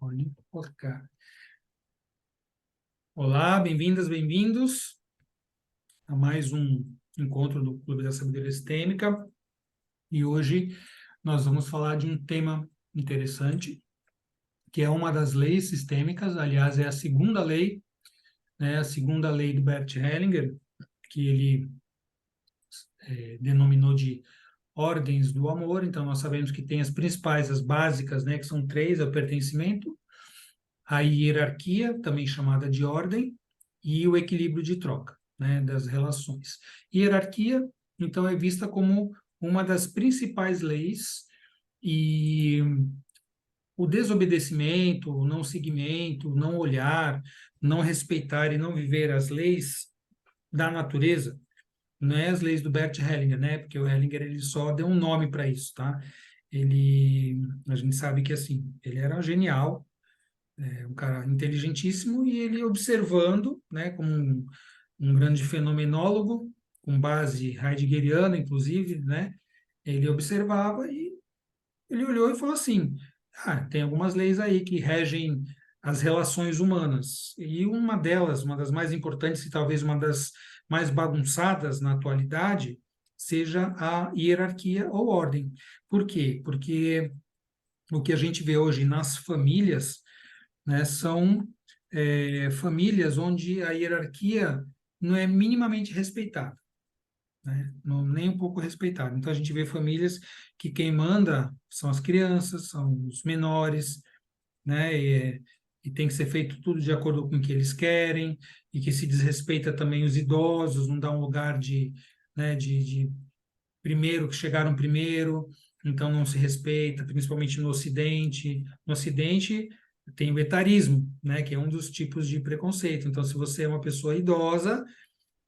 Pode colocar. Olá, bem-vindas, bem-vindos a mais um encontro do Clube da Sabedoria Sistêmica. E hoje nós vamos falar de um tema interessante, que é uma das leis sistêmicas, aliás, é a segunda lei, né, a segunda lei do Bert Hellinger, que ele denominou de ordens do amor. Então, nós sabemos que tem as principais, as básicas, né, que são três: é o pertencimento, a hierarquia, também chamada de ordem, e o equilíbrio de troca, né, das relações. Hierarquia, então, é vista como uma das principais leis, e o desobedecimento, o não seguimento, o não olhar, não respeitar e não viver as leis da natureza, não é as leis do Bert Hellinger, né? Porque o Hellinger ele só deu um nome para isso, tá? A gente sabe que assim, ele era genial, um cara inteligentíssimo, e ele observando, né, como um grande fenomenólogo, com base heideggeriana, inclusive, né, ele observava e ele olhou e falou assim: tem algumas leis aí que regem as relações humanas, e uma delas, uma das mais importantes e talvez uma das mais bagunçadas na atualidade, seja a hierarquia ou ordem. Por quê? Porque o que a gente vê hoje nas famílias, né, são famílias onde a hierarquia não é minimamente respeitada, né, não, nem um pouco respeitada. Então a gente vê famílias que quem manda são as crianças, são os menores, né, e tem que ser feito tudo de acordo com o que eles querem, e que se desrespeita também os idosos, não dá um lugar de primeiro, que chegaram primeiro, então não se respeita, principalmente no Ocidente. No Ocidente tem o etarismo, né, que é um dos tipos de preconceito. Então, se você é uma pessoa idosa,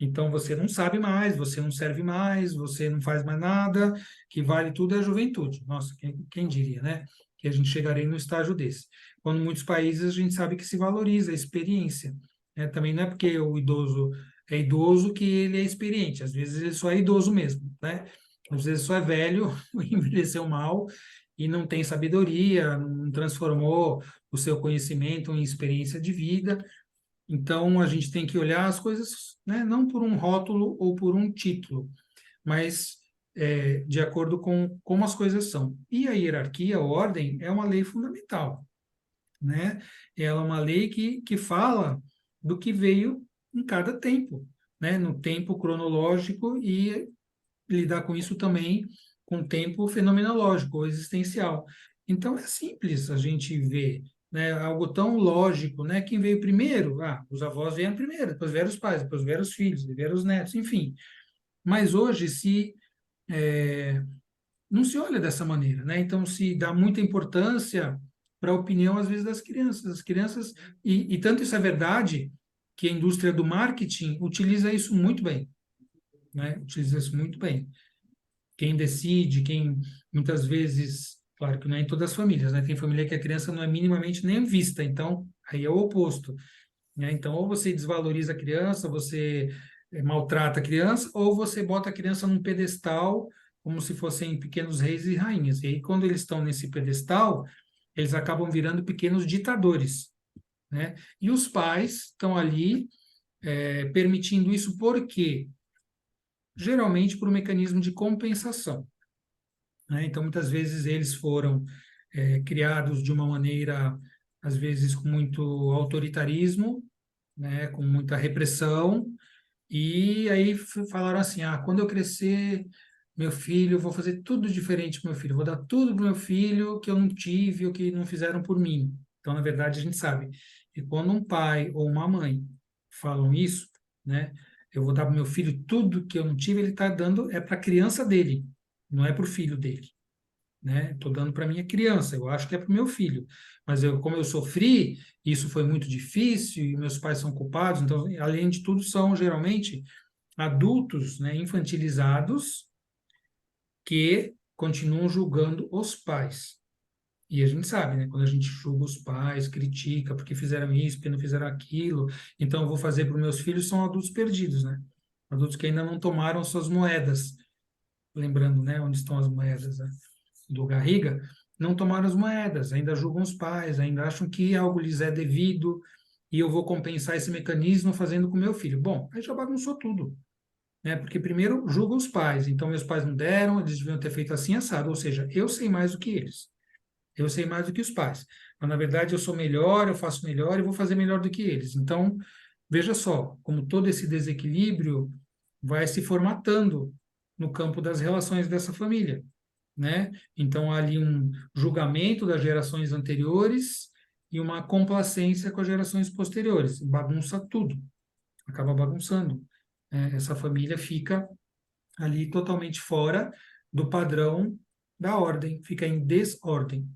então você não sabe mais, você não serve mais, você não faz mais nada, que vale tudo é a juventude. Nossa, quem diria, né? Que a gente chegaria no estágio desse. Quando em muitos países a gente sabe que se valoriza a experiência, né? Também não é porque o idoso é idoso que ele é experiente, às vezes ele só é idoso mesmo, né? Às vezes só é velho, envelheceu mal e não tem sabedoria, não transformou o seu conhecimento em experiência de vida. Então, a gente tem que olhar as coisas, né, não por um rótulo ou por um título, mas de acordo com como as coisas são. E a hierarquia, a ordem, é uma lei fundamental, né? Ela é uma lei que fala do que veio em cada tempo, né? No tempo cronológico, e lidar com isso também com o tempo fenomenológico ou existencial. Então é simples a gente ver, né, algo tão lógico, né? Quem veio primeiro? Os avós vieram primeiro, depois vieram os pais, depois vieram os filhos, depois vieram os netos, enfim. Mas hoje não se olha dessa maneira, né? Então se dá muita importância para a opinião às vezes das crianças. As crianças e tanto isso é verdade que a indústria do marketing utiliza isso muito bem, né? Utiliza isso muito bem. Quem decide, quem muitas vezes, claro que não é em todas as famílias, né? Tem família que a criança não é minimamente nem vista, então aí é o oposto, né? Então, ou você desvaloriza a criança, você maltrata a criança, ou você bota a criança num pedestal como se fossem pequenos reis e rainhas. E aí, quando eles estão nesse pedestal, eles acabam virando pequenos ditadores, né? E os pais estão ali permitindo isso por quê? Geralmente por um mecanismo de compensação, né? Então, muitas vezes eles foram criados de uma maneira, às vezes com muito autoritarismo, né? Com muita repressão, e aí falaram assim: quando eu crescer, meu filho, eu vou fazer tudo diferente para meu filho, vou dar tudo para meu filho que eu não tive ou que não fizeram por mim. Então, na verdade, a gente sabe que quando um pai ou uma mãe falam isso, né? Eu vou dar para meu filho tudo que eu não tive, ele está dando para a criança dele, não é para o filho dele, né? Estou dando para minha criança, eu acho que é para o meu filho. Mas como eu sofri, isso foi muito difícil e meus pais são culpados. Então, além de tudo, são geralmente adultos, né, infantilizados, que continuam julgando os pais. E a gente sabe, né? Quando a gente julga os pais, critica porque fizeram isso, porque não fizeram aquilo, então eu vou fazer para os meus filhos, são adultos perdidos, né? Adultos que ainda não tomaram suas moedas. Lembrando, né, onde estão as moedas, né, do Garriga. não tomaram as moedas, ainda julgam os pais, ainda acham que algo lhes é devido e eu vou compensar esse mecanismo fazendo com meu filho. Bom, aí já bagunçou tudo, né? Porque primeiro julgam os pais, então meus pais não deram, eles deviam ter feito assim assado, ou seja, eu sei mais do que eles. Eu sei mais do que os pais. Mas, na verdade, eu sou melhor, eu faço melhor e vou fazer melhor do que eles. Então, veja só, como todo esse desequilíbrio vai se formatando no campo das relações dessa família, né? Então, há ali um julgamento das gerações anteriores e uma complacência com as gerações posteriores. Bagunça tudo, acaba bagunçando. Essa família fica ali totalmente fora do padrão da ordem, fica em desordem,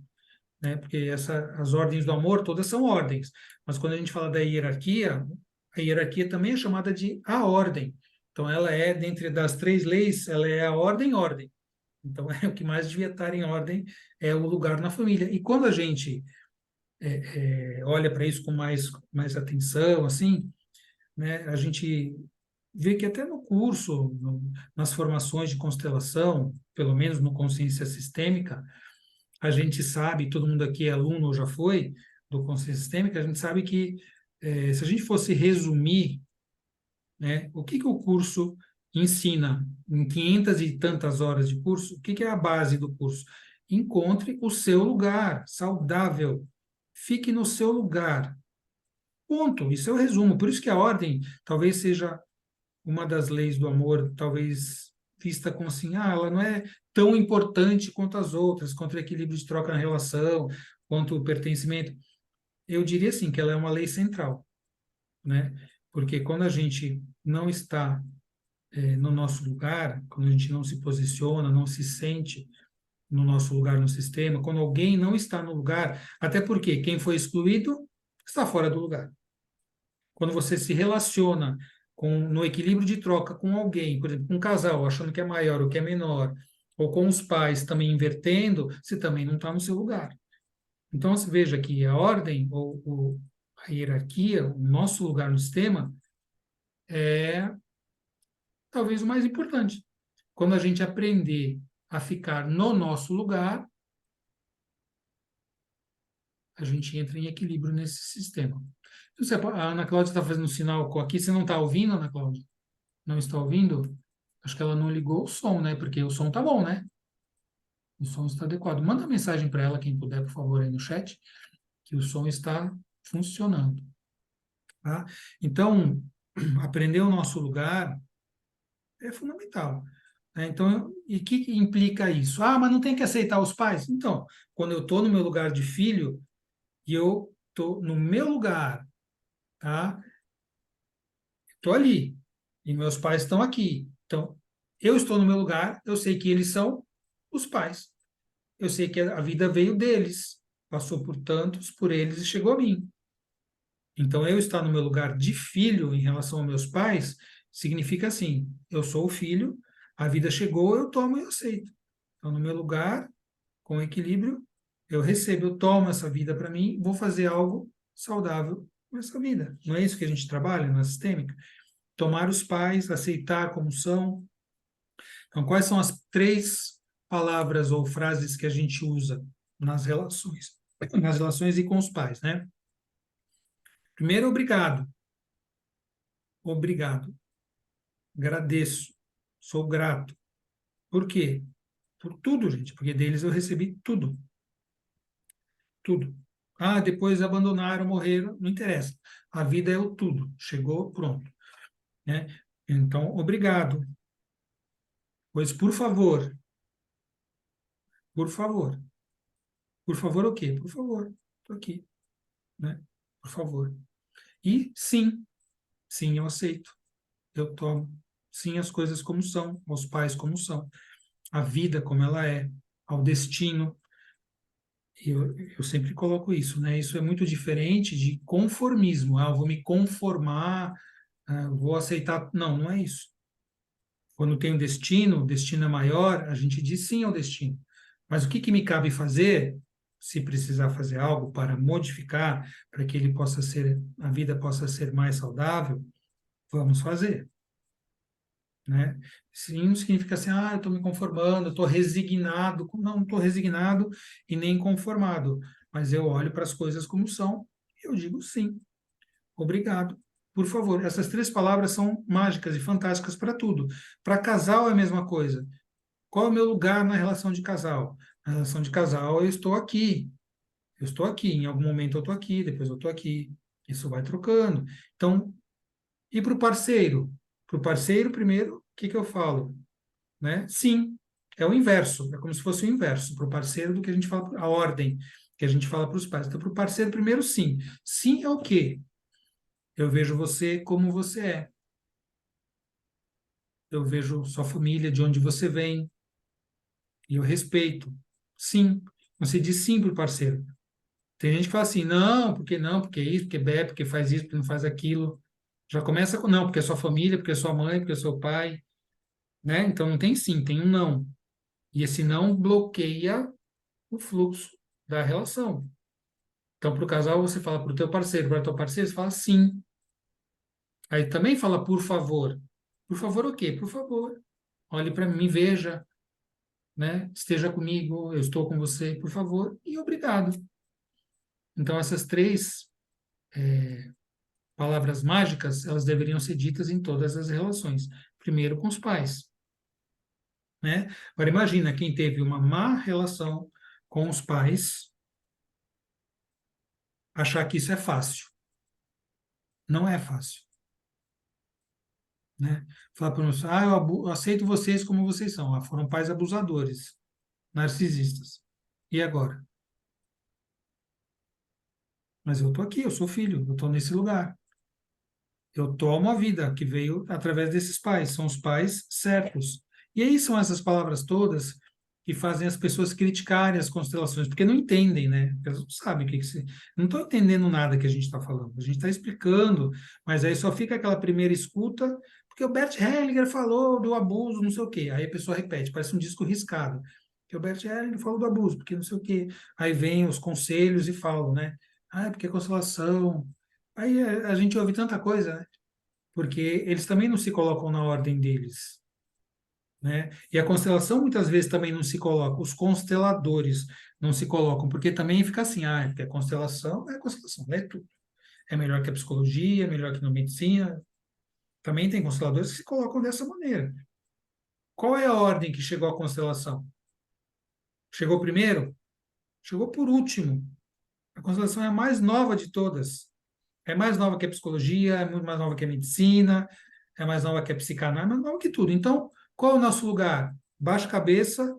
né? Porque as ordens do amor todas são ordens, mas quando a gente fala da hierarquia, a hierarquia também é chamada de a ordem. Então, ela é, dentre das três leis, ela é a ordem. Então, é o que mais devia estar em ordem, é o lugar na família. E quando a gente olha para isso com mais atenção, assim, né, a gente vê que até no curso, nas formações de constelação, pelo menos no consciência sistêmica, a gente sabe, todo mundo aqui é aluno ou já foi do consciência sistêmica, a gente sabe que se a gente fosse resumir, né, o que o curso ensina em 500 e tantas horas de curso, o que é a base do curso? Encontre o seu lugar saudável, fique no seu lugar. Ponto. Isso é o resumo. Por isso que a ordem talvez seja uma das leis do amor, talvez vista como assim, ela não é tão importante quanto as outras, quanto o equilíbrio de troca na relação, quanto o pertencimento. Eu diria assim que ela é uma lei central, né? Porque quando a gente não está no nosso lugar, quando a gente não se posiciona, não se sente no nosso lugar no sistema, quando alguém não está no lugar, até porque quem foi excluído está fora do lugar. Quando você se relaciona no equilíbrio de troca com alguém, por exemplo, com um casal, achando que é maior ou que é menor, ou com os pais também invertendo, você também não está no seu lugar. Então, você veja que a ordem ou a hierarquia, o nosso lugar no sistema, é talvez o mais importante. Quando a gente aprender a ficar no nosso lugar, a gente entra em equilíbrio nesse sistema. A Ana Cláudia está fazendo um sinal aqui, você não está ouvindo, Ana Cláudia? Não está ouvindo? Acho que ela não ligou o som, né? Porque o som tá bom, né? O som está adequado. Manda uma mensagem para ela, quem puder, por favor, aí no chat, que o som está funcionando, tá? Então, aprender o nosso lugar é fundamental, né? Então, e o que implica isso? Ah, mas não tem que aceitar os pais? Então, quando eu estou no meu lugar de filho e eu estou no meu lugar, tá? Estou ali e meus pais estão aqui. Então, eu estou no meu lugar, eu sei que eles são os pais. Eu sei que a vida veio deles, passou por tantos, por eles e chegou a mim. Então, eu estar no meu lugar de filho em relação aos meus pais significa assim: eu sou o filho, a vida chegou, eu tomo e eu aceito. Então, no meu lugar, com equilíbrio, eu recebo, eu tomo essa vida para mim, vou fazer algo saudável com essa vida. Não é isso que a gente trabalha na sistêmica? Tomar os pais, aceitar como são. Então, quais são as três palavras ou frases que a gente usa nas relações? Nas relações e com os pais, né? Primeiro, obrigado. Obrigado. Agradeço. Sou grato. Por quê? Por tudo, gente, porque deles eu recebi tudo. Tudo. Ah, depois abandonaram, morreram, não interessa. A vida é o tudo. Chegou, pronto, né? Então, obrigado. Pois, por favor, por favor. Por favor, o quê? Por favor, estou aqui, né? Por favor. E sim, eu aceito. Eu tomo. Sim, as coisas como são, os pais como são, a vida como ela é, ao destino. Eu sempre coloco isso, né? Isso é muito diferente de conformismo. Ah, eu vou me conformar, vou aceitar. Não, não é isso. Quando tem um destino, o destino é maior, a gente diz sim ao destino. Mas o que me cabe fazer, se precisar fazer algo para modificar, para que ele possa ser, a vida possa ser mais saudável, vamos fazer. né? Sim não significa assim, eu estou me conformando, eu estou resignado. Não, não estou resignado e nem conformado, mas eu olho para as coisas como são e eu digo sim, obrigado. Por favor, essas três palavras são mágicas e fantásticas para tudo. Para casal é a mesma coisa. Qual é o meu lugar na relação de casal? Na relação de casal, eu estou aqui. Eu estou aqui. Em algum momento eu estou aqui, depois eu estou aqui. Isso vai trocando. Então, e para o parceiro? Para o parceiro, primeiro, o que que eu falo? Né? Sim, é o inverso. É como se fosse o inverso para o parceiro do que a gente fala, a ordem que a gente fala para os pais. Então, para o parceiro, primeiro, sim. Sim é o quê? Eu vejo você como você é. Eu vejo sua família, de onde você vem, e eu respeito. Sim. Você diz sim para o parceiro. Tem gente que fala assim, não, porque isso, porque bebe, porque faz isso, porque não faz aquilo. Já começa com não, porque é sua família, porque é sua mãe, porque é seu pai, né? Então não tem sim, tem um não. E esse não bloqueia o fluxo da relação. Então, para o casal, você fala para o teu parceiro, para o teu parceiro, você fala sim. Aí também fala por favor. Por favor o quê? Por favor. Olhe para mim, veja, né? Esteja comigo, eu estou com você, por favor, e obrigado. Então, essas três palavras mágicas, elas deveriam ser ditas em todas as relações. Primeiro com os pais, né? Agora imagina quem teve uma má relação com os pais, achar que isso é fácil. Não é fácil, né? Falar para os eu aceito vocês como vocês são. Foram pais abusadores, narcisistas. E agora? Mas eu estou aqui, eu sou filho, eu estou nesse lugar. Eu tomo a vida que veio através desses pais, são os pais certos. E aí são essas palavras todas que fazem as pessoas criticarem as constelações, porque não entendem, né? Porque elas não sabem o que se... Não estão entendendo nada que a gente está falando. A gente está explicando, mas aí só fica aquela primeira escuta, porque o Bert Hellinger falou do abuso, não sei o quê. Aí a pessoa repete, parece um disco riscado. Que o Bert Hellinger falou do abuso, porque não sei o quê. Aí vem os conselhos e falam, né? Porque constelação. Aí a gente ouve tanta coisa, né? Porque eles também não se colocam na ordem deles, né? E a constelação muitas vezes também não se coloca, os consteladores não se colocam, porque também fica assim, porque a constelação, é tudo. É melhor que a psicologia, é melhor que a medicina. Também tem consteladores que se colocam dessa maneira. Qual é a ordem que chegou à constelação? Chegou primeiro? Chegou por último. A constelação é a mais nova de todas. É mais nova que a psicologia, é muito mais nova que a medicina, é mais nova que a psicanálise, é mais nova que tudo. Então, qual é o nosso lugar? Baixa a cabeça,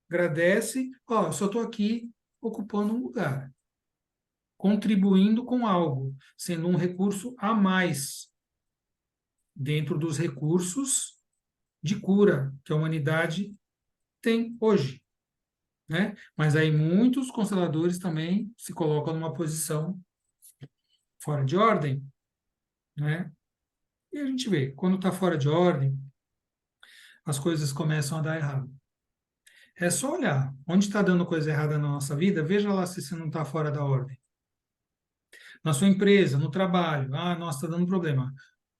agradece, eu só estou aqui ocupando um lugar, contribuindo com algo, sendo um recurso a mais dentro dos recursos de cura que a humanidade tem hoje, né? Mas aí muitos consteladores também se colocam numa posição fora de ordem, né? E a gente vê, quando está fora de ordem, as coisas começam a dar errado. É só olhar onde está dando coisa errada na nossa vida, veja lá se você não está fora da ordem. Na sua empresa, no trabalho, nossa, está dando problema.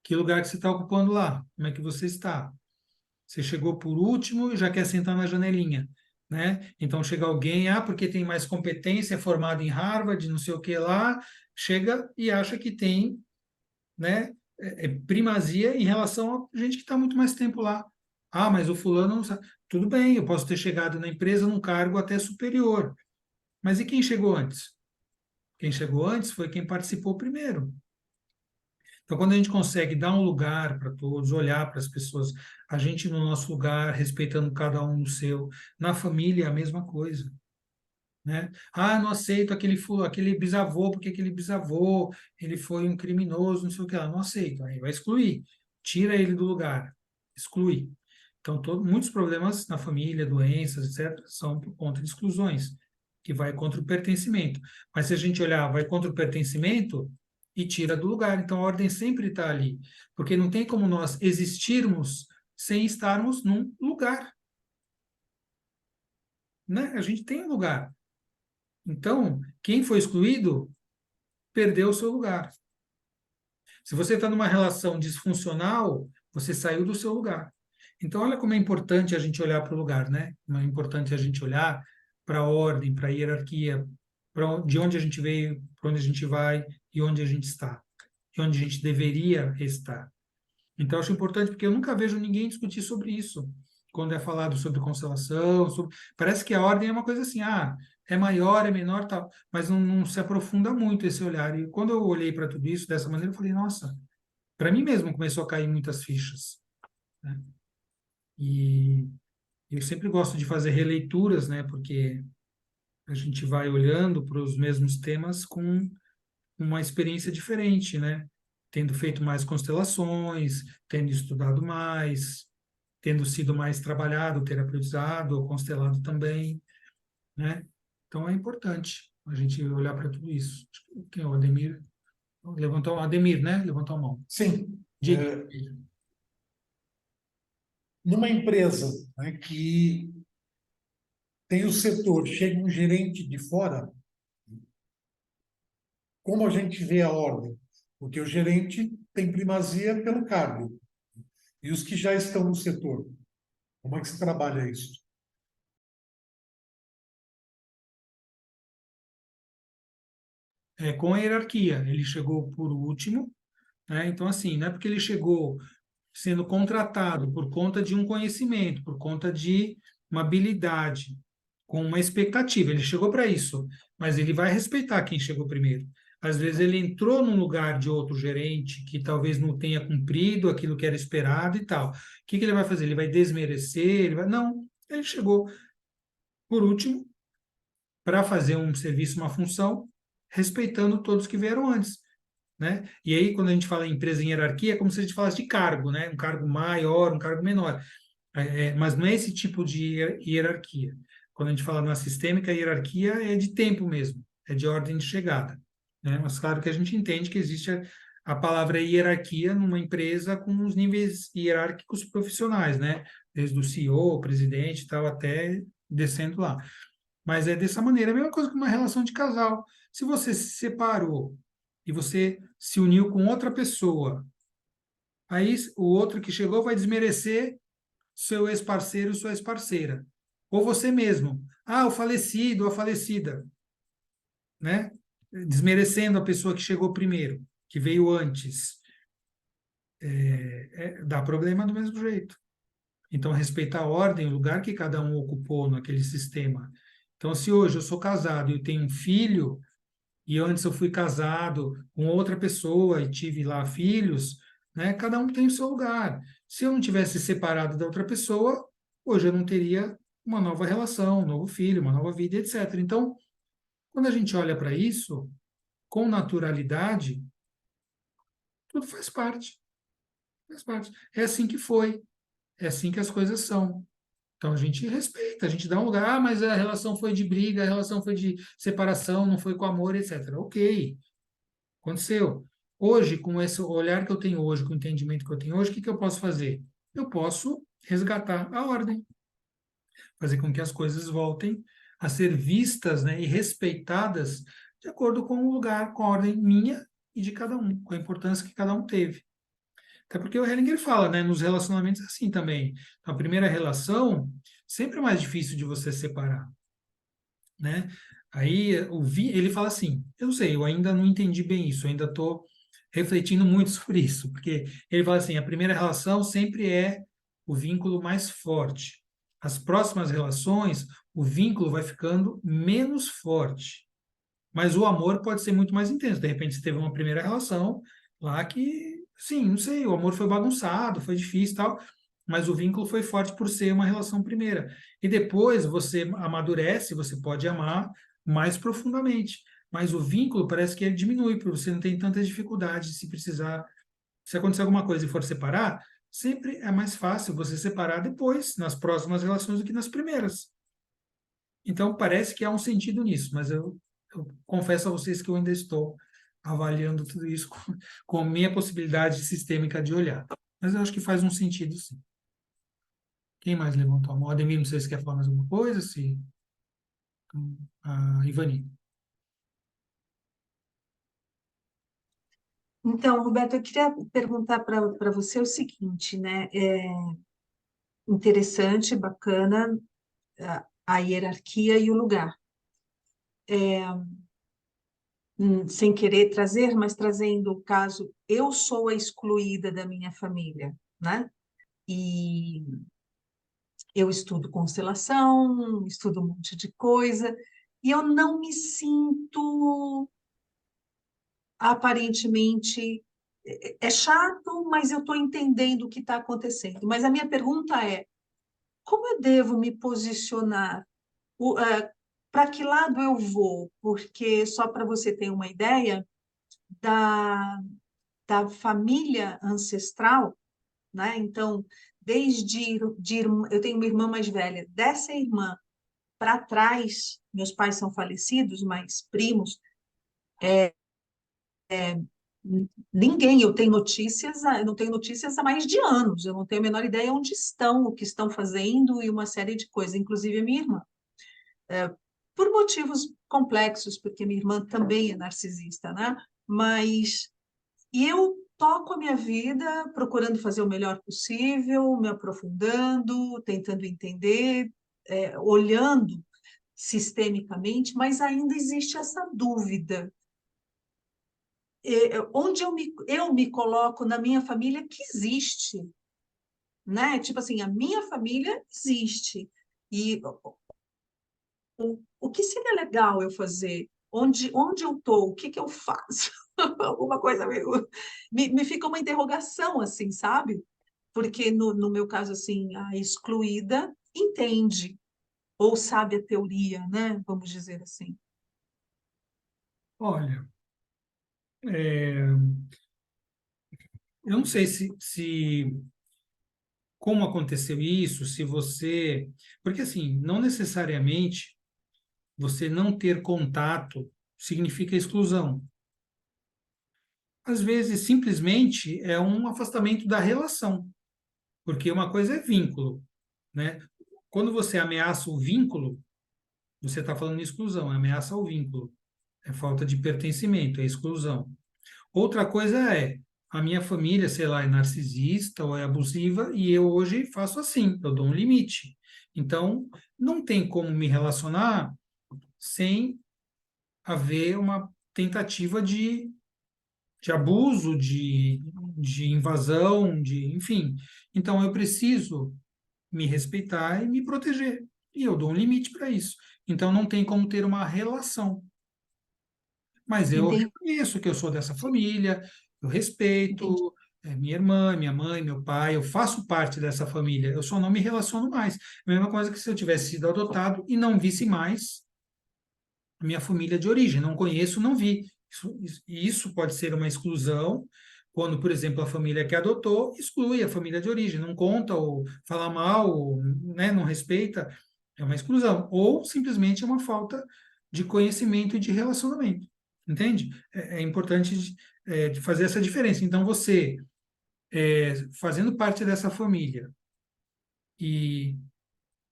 Que lugar que você está ocupando lá? Como é que você está? Você chegou por último e já quer sentar na janelinha, né? Então chega alguém, porque tem mais competência, é formado em Harvard, não sei o que lá, chega e acha que tem, né, primazia em relação a gente que está muito mais tempo lá. Mas o fulano não sabe. Tudo bem, eu posso ter chegado na empresa num cargo até superior. Mas e quem chegou antes? Quem chegou antes foi quem participou primeiro. Então, quando a gente consegue dar um lugar para todos, olhar para as pessoas, a gente no nosso lugar, respeitando cada um no seu, na família é a mesma coisa, né? Não aceito aquele bisavô, porque aquele bisavô, ele foi um criminoso, não sei o que lá, não aceito. Aí vai excluir, tira ele do lugar, exclui. Então, muitos problemas na família, doenças, etc., são por conta de exclusões, que vai contra o pertencimento. Mas se a gente olhar, vai contra o pertencimento e tira do lugar. Então, a ordem sempre está ali, porque não tem como nós existirmos sem estarmos num lugar, né? A gente tem um lugar. Então, quem foi excluído perdeu o seu lugar. Se você está numa relação disfuncional, Você saiu do seu lugar. Então, olha como é importante a gente olhar para o lugar, né? Como é importante a gente olhar para a ordem, para a hierarquia, de onde a gente veio, para onde a gente vai e onde a gente está, e onde a gente deveria estar. Então, eu acho importante porque eu nunca vejo ninguém discutir sobre isso. Quando é falado sobre constelação, parece que a ordem é uma coisa assim, é maior, é menor, tal, mas não se aprofunda muito esse olhar. E quando eu olhei para tudo isso dessa maneira, eu falei, nossa, para mim mesmo começou a cair muitas fichas, né? E eu sempre gosto de fazer releituras, né? Porque a gente vai olhando para os mesmos temas com uma experiência diferente, né? Tendo feito mais constelações, tendo estudado mais, tendo sido mais trabalhado, terapeutizado, ou constelado também, né? Então é importante a gente olhar para tudo isso. Acho que quem é o Ademir? Levantou, Ademir, né? Levantou a mão. Sim. Diga. Numa empresa, né, que tem o setor, chega um gerente de fora, como a gente vê a ordem? Porque o gerente tem primazia pelo cargo. E os que já estão no setor, como é que se trabalha isso? Com a hierarquia, ele chegou por último, né? Então, assim, não é porque ele chegou sendo contratado por conta de um conhecimento, por conta de uma habilidade, com uma expectativa. Ele chegou para isso, mas ele vai respeitar quem chegou primeiro. Às vezes ele entrou no lugar de outro gerente que talvez não tenha cumprido aquilo que era esperado e tal. O que que ele vai fazer? Ele vai desmerecer? Não, ele chegou por último para fazer um serviço, uma função, respeitando todos que vieram antes, né? E aí, quando a gente fala em empresa em hierarquia, é como se a gente falasse de cargo, né? Um cargo maior, um cargo menor. Mas não é esse tipo de hierarquia. Quando a gente fala na sistêmica, a hierarquia é de tempo mesmo, é de ordem de chegada, né? Mas claro que a gente entende que existe a palavra hierarquia numa empresa com os níveis hierárquicos profissionais, né? Desde o CEO, presidente e tal, até descendo lá. Mas é dessa maneira, é a mesma coisa que uma relação de casal. Se você se separou e você se uniu com outra pessoa, aí o outro que chegou vai desmerecer seu ex-parceiro, sua ex-parceira. Ou você mesmo. O falecido, a falecida, né? Desmerecendo a pessoa que chegou primeiro, que veio antes. Dá problema do mesmo jeito. Então, respeitar a ordem, o lugar que cada um ocupou naquele sistema. Então, se hoje eu sou casado e eu tenho um filho, e antes eu fui casado com outra pessoa e tive lá filhos, né? Cada um tem o seu lugar. Se eu não tivesse separado da outra pessoa, hoje eu não teria uma nova relação, um novo filho, uma nova vida, etc. Então, quando a gente olha para isso com naturalidade, tudo faz parte, faz parte. É assim que foi, é assim que as coisas são. Então a gente respeita, a gente dá um lugar, mas a relação foi de briga, a relação foi de separação, não foi com amor, etc. Ok, aconteceu. Hoje, com esse olhar que eu tenho hoje, com o entendimento que eu tenho hoje, o que que eu posso fazer? Eu posso resgatar a ordem, fazer com que as coisas voltem a ser vistas, né, e respeitadas de acordo com o lugar, com a ordem minha e de cada um, com a importância que cada um teve. Até porque o Hellinger fala, né, nos relacionamentos é assim também. Então, a primeira relação sempre é mais difícil de você separar, né? Aí ele fala assim, eu não sei, eu ainda não entendi bem isso, eu ainda estou refletindo muito sobre isso, porque ele fala assim, a primeira relação sempre é o vínculo mais forte. As próximas relações, o vínculo vai ficando menos forte, mas o amor pode ser muito mais intenso. De repente, você teve uma primeira relação lá que, sim, não sei, o amor foi bagunçado, foi difícil e tal, mas o vínculo foi forte por ser uma relação primeira. E depois você amadurece, você pode amar mais profundamente. Mas o vínculo parece que ele diminui, porque você não tem tantas dificuldades se precisar. Se acontecer alguma coisa e for separar, sempre é mais fácil você separar depois, nas próximas relações, do que nas primeiras. Então, parece que há um sentido nisso, mas eu confesso a vocês que eu ainda estou avaliando tudo isso com a minha possibilidade sistêmica de olhar. Mas eu acho que faz um sentido, sim. Quem mais levantou a mão? Ademir, não sei se quer falar mais alguma coisa, se... A Ivani. Então, Roberto, eu queria perguntar para você o seguinte, né? É interessante, bacana, a hierarquia e o lugar. Sem querer trazer, mas trazendo o caso, eu sou a excluída da minha família, né? E eu estudo constelação, estudo um monte de coisa, e eu não me sinto aparentemente. É chato, mas eu estou entendendo o que está acontecendo. Mas a minha pergunta é: como eu devo me posicionar? Para que lado eu vou? Porque, só para você ter uma ideia, da, da família ancestral, né? Então, eu tenho uma irmã mais velha, dessa irmã para trás, meus pais são falecidos, mas primos, ninguém, eu não tenho notícias há mais de anos, eu não tenho a menor ideia onde estão, o que estão fazendo e uma série de coisas, inclusive a minha irmã. Por motivos complexos, porque minha irmã também é narcisista, né? Mas e eu toco a minha vida procurando fazer o melhor possível, me aprofundando, tentando entender, olhando sistemicamente, mas ainda existe essa dúvida. Onde eu me coloco na minha família que existe, né? Tipo assim, a minha família existe. E o que seria legal eu fazer? Onde eu estou? O que que eu faço? Alguma coisa me fica uma interrogação, assim, sabe? Porque no meu caso, assim, a excluída entende, ou sabe a teoria, né? Vamos dizer assim. Olha, é, eu não sei se como aconteceu isso, se você. Porque, assim, não necessariamente você não ter contato significa exclusão. Às vezes, simplesmente é um afastamento da relação, porque uma coisa é vínculo, né? Quando você ameaça o vínculo, você está falando em exclusão, ameaça ao vínculo, é falta de pertencimento, é exclusão. Outra coisa é, a minha família, sei lá, é narcisista ou é abusiva e eu hoje faço assim, eu dou um limite. Então, não tem como me relacionar sem haver uma tentativa de abuso, de invasão, enfim. Então, eu preciso me respeitar e me proteger. E eu dou um limite para isso. Então, não tem como ter uma relação. Mas eu Entendi, reconheço que eu sou dessa família, eu respeito, entendi. minha irmã, minha mãe, meu pai, eu faço parte dessa família, eu só não me relaciono mais. A mesma coisa que se eu tivesse sido adotado e não visse mais a minha família de origem, não conheço, não vi. Isso pode ser uma exclusão, quando, por exemplo, a família que adotou exclui a família de origem, não conta ou fala mal, ou, né, não respeita, é uma exclusão. Ou simplesmente é uma falta de conhecimento e de relacionamento. Entende? É importante de fazer essa diferença. Então, você, fazendo parte dessa família e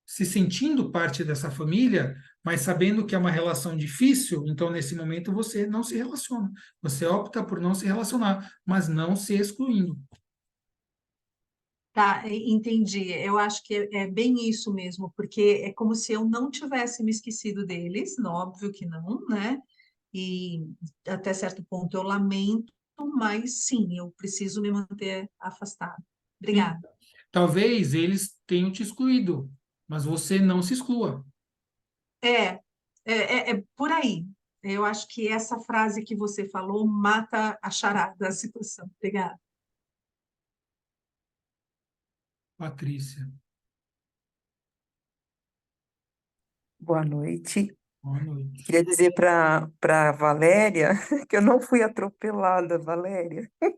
se sentindo parte dessa família, mas sabendo que é uma relação difícil, então nesse momento você não se relaciona. Você opta por não se relacionar, mas não se excluindo. Tá, entendi. Eu acho que é bem isso mesmo, porque é como se eu não tivesse me esquecido deles, óbvio que não, né? E até certo ponto eu lamento, mas sim, eu preciso me manter afastado. Sim. Obrigada. Talvez eles tenham te excluído, mas você não se exclua. É, é por aí. Eu acho que essa frase que você falou mata a charada da situação. Obrigada. Patrícia, Boa noite. boa noite. Queria dizer para Valéria que eu não fui atropelada, Valéria. Eu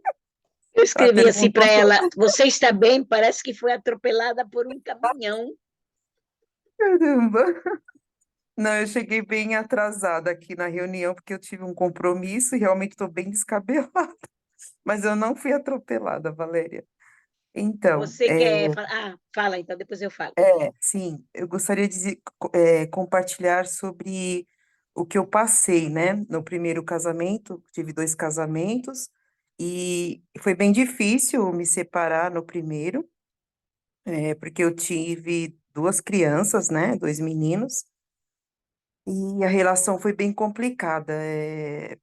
Ela escrevi assim para perguntou se eu... ela: Você está bem? Parece que foi atropelada por um caminhão. Caramba! Não, eu cheguei bem atrasada aqui na reunião porque eu tive um compromisso e realmente estou bem descabelada. Mas eu não fui atropelada, Valéria. Então, Você quer falar? Ah, fala então, depois eu falo. sim, eu gostaria de compartilhar sobre o que eu passei, né? No primeiro casamento, tive dois casamentos. E foi bem difícil me separar no primeiro, porque eu tive duas crianças, né, dois meninos, e a relação foi bem complicada,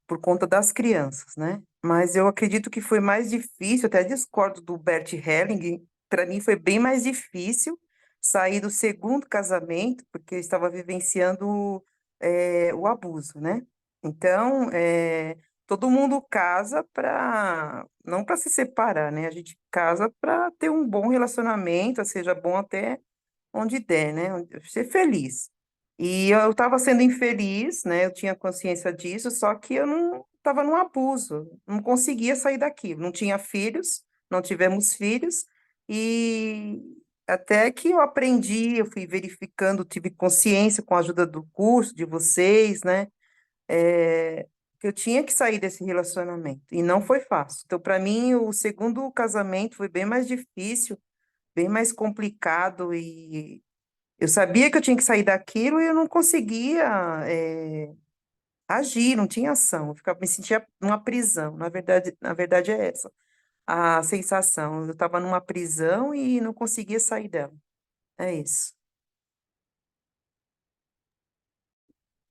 por conta das crianças, né? Mas eu acredito que foi mais difícil, até discordo do Bert Helling, para mim foi bem mais difícil sair do segundo casamento, porque eu estava vivenciando, o abuso, né? Então, todo mundo casa para, não para se separar, né? A gente casa para ter um bom relacionamento, seja bom até onde der, né? Ser feliz. E eu estava sendo infeliz, né? Eu tinha consciência disso, só que eu não estava num abuso, não conseguia sair daquilo. Não tinha filhos, não tivemos filhos, e até que eu aprendi, eu fui verificando, tive consciência com a ajuda do curso de vocês, né? Que eu tinha que sair desse relacionamento, e não foi fácil. Então, para mim, o segundo casamento foi bem mais difícil, bem mais complicado, e eu sabia que eu tinha que sair daquilo e eu não conseguia, agir, não tinha ação. Eu ficava, me sentia numa prisão. Na verdade é essa a sensação. Eu estava numa prisão e não conseguia sair dela. É isso.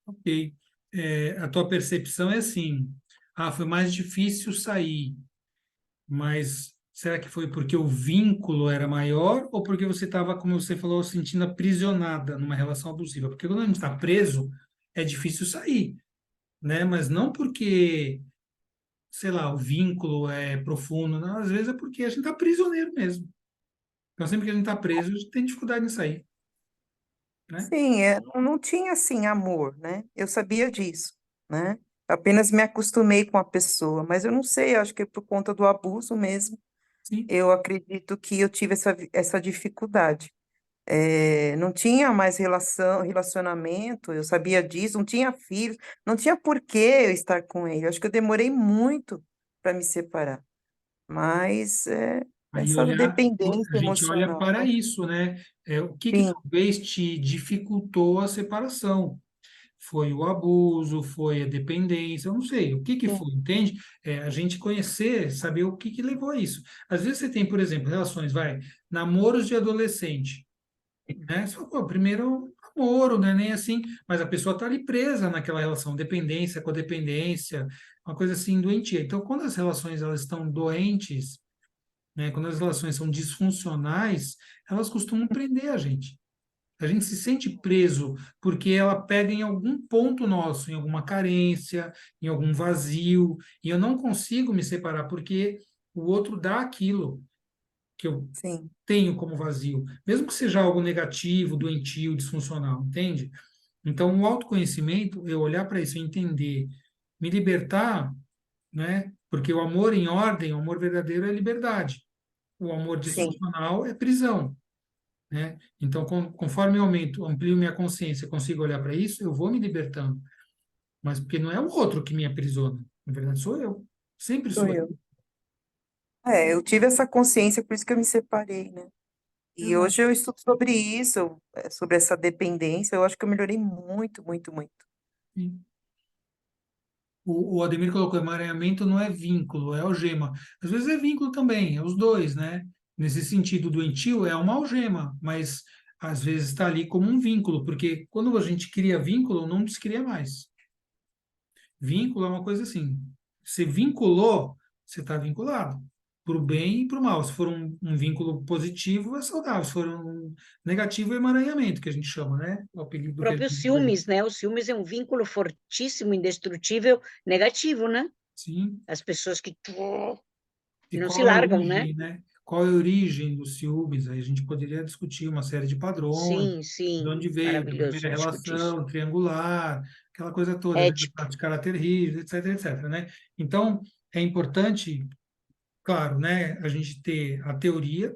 Ok. A tua percepção é assim, foi mais difícil sair, mas será que foi porque o vínculo era maior ou porque você estava, como você falou, sentindo aprisionada numa relação abusiva? Porque quando a gente está preso, é difícil sair, né? Mas não porque, sei lá, o vínculo é profundo, não. Às vezes é porque a gente está prisioneiro mesmo. Então, sempre que a gente está preso, a gente tem dificuldade em sair, né? Sim, não tinha, assim, amor, né? Eu sabia disso, né? Apenas me acostumei com a pessoa, mas eu não sei, acho que é por conta do abuso mesmo. Sim. Eu acredito que eu tive essa dificuldade. Não tinha mais relacionamento, eu sabia disso, não tinha filhos, não tinha por que eu estar com ele. Acho que eu demorei muito para me separar, mas Aí essa olhar, a dependência gente olha emocional, para né? isso, né? O que que Sim, talvez te dificultou a separação? Foi o abuso, foi a dependência, eu não sei, o que que sim, foi, entende? A gente conhecer, saber o que que levou a isso. Às vezes você tem, por exemplo, relações, namoros de adolescente, né? Só, pô, primeiro namoro, né? Nem assim, mas a pessoa está ali presa naquela relação, dependência, codependência, uma coisa assim doentia. Então, quando as relações elas estão doentes, né? Quando as relações são disfuncionais, elas costumam prender a gente. A gente se sente preso porque ela pega em algum ponto nosso, em alguma carência, em algum vazio, e eu não consigo me separar porque o outro dá aquilo que eu sim, tenho como vazio, mesmo que seja algo negativo, doentio, disfuncional, entende? Então, o autoconhecimento, eu olhar para isso, entender, me libertar, né? Porque o amor em ordem, o amor verdadeiro é liberdade. O amor sim, disfuncional é prisão, né? Então, conforme eu aumento, amplio minha consciência, consigo olhar para isso, eu vou me libertando. Mas porque não é o outro que me aprisiona, na verdade sou eu. Sempre sou sou eu. eu. Eu tive essa consciência, por isso que eu me separei, né? E Exato. hoje eu estudo sobre isso, sobre essa dependência, eu acho que eu melhorei muito, muito, muito. Sim. O Ademir colocou, emaranhamento não é vínculo, é algema. Às vezes é vínculo também, é os dois, né? Nesse sentido, doentio é uma algema, mas às vezes está ali como um vínculo, porque quando a gente cria vínculo, não descria mais. Vínculo é uma coisa assim. Se vinculou, você está vinculado. Para o bem e para o mal. Se for um vínculo positivo, é saudável. Se for um negativo, é emaranhamento, que a gente chama, né? O O apelido que a próprio gente dá. ciúmes, né? O ciúmes é um vínculo fortíssimo, indestrutível, negativo, né? Sim. As pessoas que E não se qual é a largam, né? origem, né? Qual é a origem dos ciúmes? Aí a gente poderia discutir uma série de padrões, Sim, de sim, onde veio, da primeira maravilhoso discutir isso. relação, triangular, aquela coisa toda, né? Ético. De caráter rígido, etc, etc, né? Então, é importante, claro, né? A gente ter a teoria,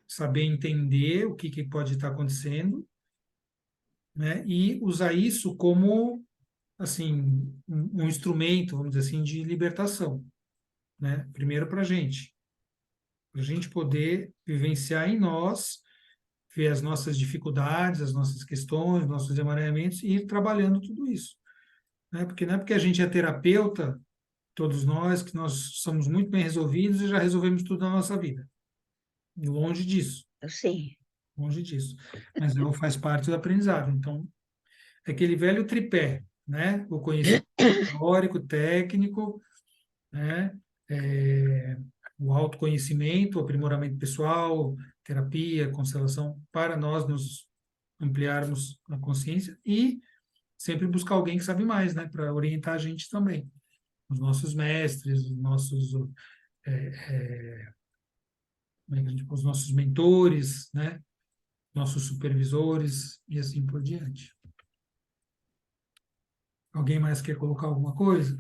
saber entender o que pode estar acontecendo, né? E usar isso como, assim, um instrumento, vamos dizer assim, de libertação, né? Primeiro para a gente poder vivenciar em nós, ver as nossas dificuldades, as nossas questões, nossos emaranhamentos e ir trabalhando tudo isso, né? Porque não é porque a gente é terapeuta todos nós, que nós somos muito bem resolvidos e já resolvemos tudo na nossa vida. Longe disso, Eu sei. longe disso. Mas faz parte do aprendizado. Então, é aquele velho tripé, né? O conhecimento teórico, técnico, né? O autoconhecimento, o aprimoramento pessoal, terapia, constelação, para nós nos ampliarmos a consciência e sempre buscar alguém que sabe mais, né? Para orientar a gente também. Os nossos mestres, os nossos, como é que a gente, os nossos mentores, né? Nossos supervisores e assim por diante. Alguém mais quer colocar alguma coisa?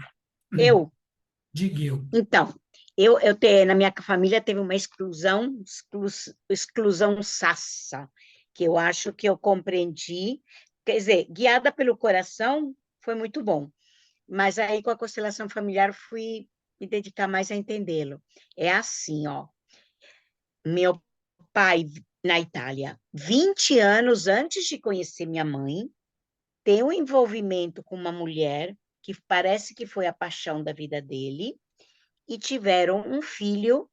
Eu, Diga eu. então, na minha família teve uma exclusão sassa, que eu acho que eu compreendi, quer dizer, guiada pelo coração, foi muito bom, mas aí com a constelação familiar fui me dedicar mais a entendê-lo. É assim, ó, meu pai na Itália, 20 anos antes de conhecer minha mãe, tem um envolvimento com uma mulher que parece que foi a paixão da vida dele, e tiveram um filho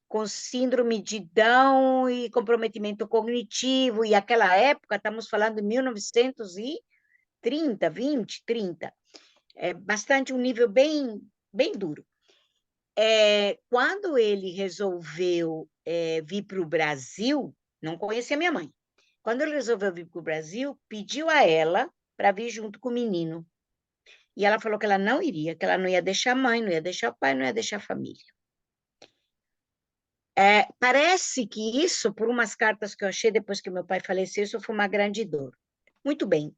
com síndrome de Down e comprometimento cognitivo, e aquela época, estamos falando de 1930, 20, 30, bastante um nível bem, bem duro. Quando ele resolveu vir para o Brasil, não conhecia minha mãe, quando ele resolveu vir para o Brasil, pediu a ela para vir junto com o menino. E ela falou que ela não iria, que ela não ia deixar a mãe, não ia deixar o pai, não ia deixar a família. Parece que isso, por umas cartas que eu achei depois que meu pai faleceu, isso foi uma grande dor. Muito bem.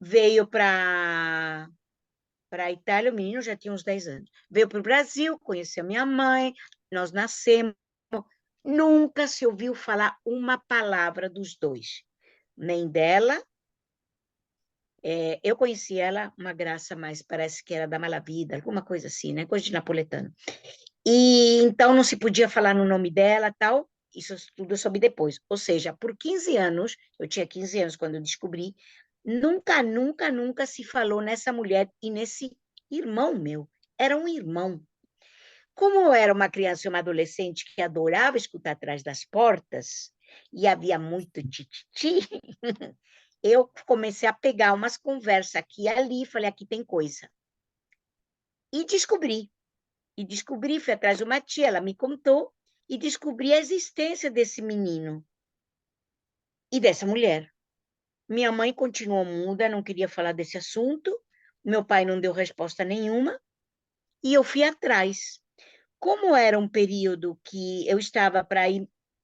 Veio para a Itália, o menino já tinha uns 10 anos. Veio para o Brasil, conheceu minha mãe, nós nascemos. Nunca se ouviu falar uma palavra dos dois, nem dela. Eu conheci ela, uma graça, mas parece que era da Malavida, alguma coisa assim, né? Coisa de napoletano. E então não se podia falar no nome dela, tal. Isso tudo eu soube depois. Ou seja, por 15 anos, eu tinha 15 anos quando eu descobri, nunca, nunca, nunca se falou nessa mulher e nesse irmão meu. Era um irmão. Como eu era uma criança e uma adolescente que adorava escutar atrás das portas, e havia muito tititi, eu comecei a pegar umas conversas aqui e ali, falei, aqui tem coisa. E descobri, fui atrás de uma tia, ela me contou, e descobri a existência desse menino e dessa mulher. Minha mãe continuou muda, não queria falar desse assunto, meu pai não deu resposta nenhuma, e eu fui atrás. Como era um período que eu estava para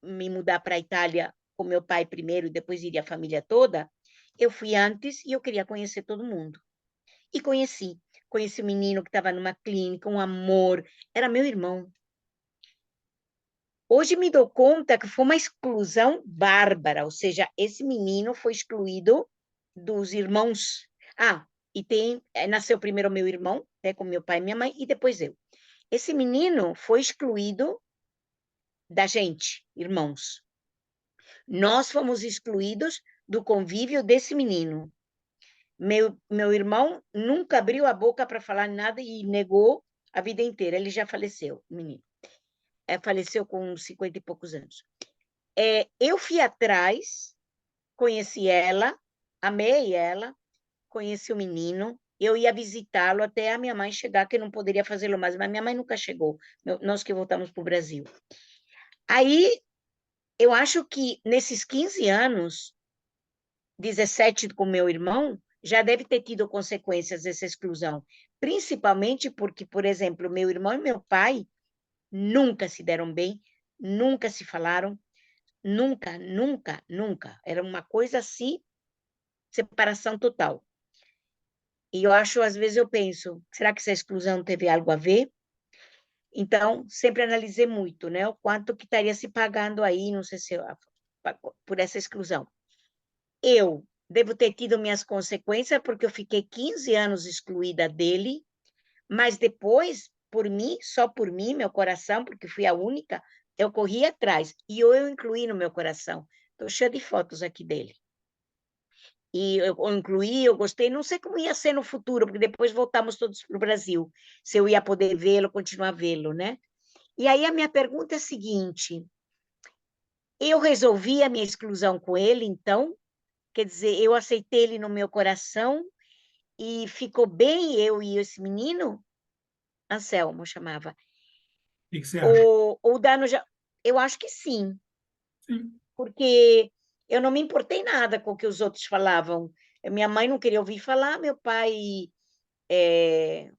me mudar para a Itália com meu pai primeiro, e depois iria a família toda, eu fui antes e eu queria conhecer todo mundo. E conheci o menino que estava numa clínica, um amor, era meu irmão. Hoje me dou conta que foi uma exclusão bárbara, ou seja, esse menino foi excluído dos irmãos. Nasceu primeiro meu irmão, com meu pai e minha mãe, e depois eu. Esse menino foi excluído da gente, irmãos. Nós fomos excluídos do convívio desse menino. Meu irmão nunca abriu a boca para falar nada e negou a vida inteira. Ele já faleceu, o menino. Faleceu com 50 e poucos anos. Eu fui atrás, conheci ela, amei ela, conheci o menino, eu ia visitá-lo até a minha mãe chegar, que não poderia fazê-lo mais, mas minha mãe nunca chegou, nós que voltamos para o Brasil. Aí, eu acho que nesses 15 anos, 17 com meu irmão, já deve ter tido consequências dessa exclusão, principalmente porque, por exemplo, meu irmão e meu pai nunca se deram bem, nunca se falaram, nunca, nunca, nunca. Era uma coisa assim, separação total. E eu acho, às vezes eu penso, será que essa exclusão teve algo a ver? Então, sempre analisei muito, né? O quanto que estaria se pagando aí, não sei se por essa exclusão. Eu devo ter tido minhas consequências, porque eu fiquei 15 anos excluída dele, mas depois, por mim, só por mim, meu coração, porque fui a única, eu corri atrás, e eu incluí no meu coração. Estou cheia de fotos aqui dele. e eu incluí, eu gostei, não sei como ia ser no futuro, porque depois voltamos todos para o Brasil, se eu ia poder vê-lo, continuar a vê-lo, né? E aí a minha pergunta é a seguinte, eu resolvi a minha exclusão com ele, então, quer dizer, eu aceitei ele no meu coração e ficou bem eu e esse menino, Anselmo chamava, O que que você acha? ou o dano já... Eu acho que sim, Sim. porque eu não me importei nada com o que os outros falavam. Minha mãe não queria ouvir falar, meu pai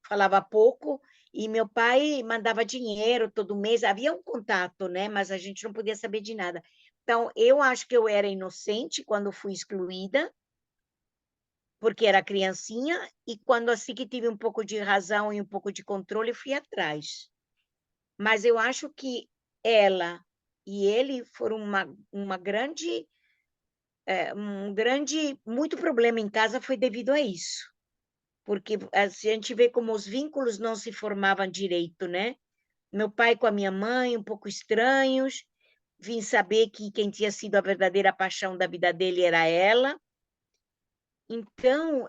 falava pouco, e meu pai mandava dinheiro todo mês, havia um contato, né? Mas a gente não podia saber de nada. Então, eu acho que eu era inocente quando fui excluída, porque era criancinha, e quando assim que tive um pouco de razão e um pouco de controle, fui atrás. Mas eu acho que ela e ele foram uma grande, muito problema em casa foi devido a isso. Porque a gente vê como os vínculos não se formavam direito, né? Meu pai com a minha mãe, um pouco estranhos, vim saber que quem tinha sido a verdadeira paixão da vida dele era ela. Então,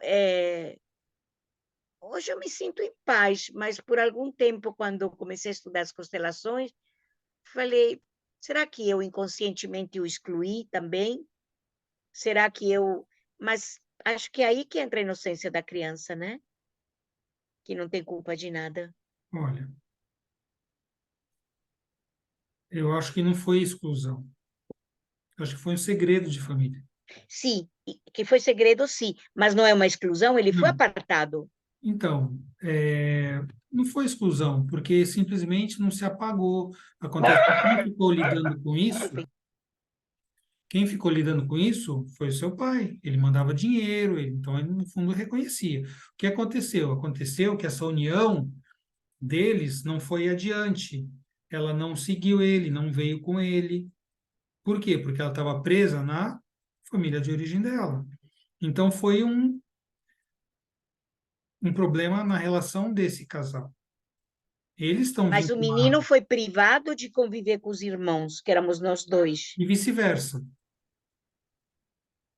hoje eu me sinto em paz, mas por algum tempo, quando eu comecei a estudar as constelações, falei, será que eu inconscientemente o excluí também? Será que eu... Mas acho que é aí que entra a inocência da criança, né? Que não tem culpa de nada. Olha, eu acho que não foi exclusão. Eu acho que foi um segredo de família. Sim, que foi segredo, sim, mas não é uma exclusão, ele foi Não. apartado. Então, não foi exclusão, porque simplesmente não se apagou. Acontece que quem ficou lidando com isso foi o seu pai. Ele mandava dinheiro, então ele, no fundo, reconhecia. O que aconteceu? Aconteceu que essa união deles não foi adiante. Ela não seguiu ele, não veio com ele. Por quê? Porque ela estava presa na família de origem dela. Então, foi um problema na relação desse casal. Eles estão Mas o menino vinculados foi privado de conviver com os irmãos, que éramos nós dois, e vice-versa.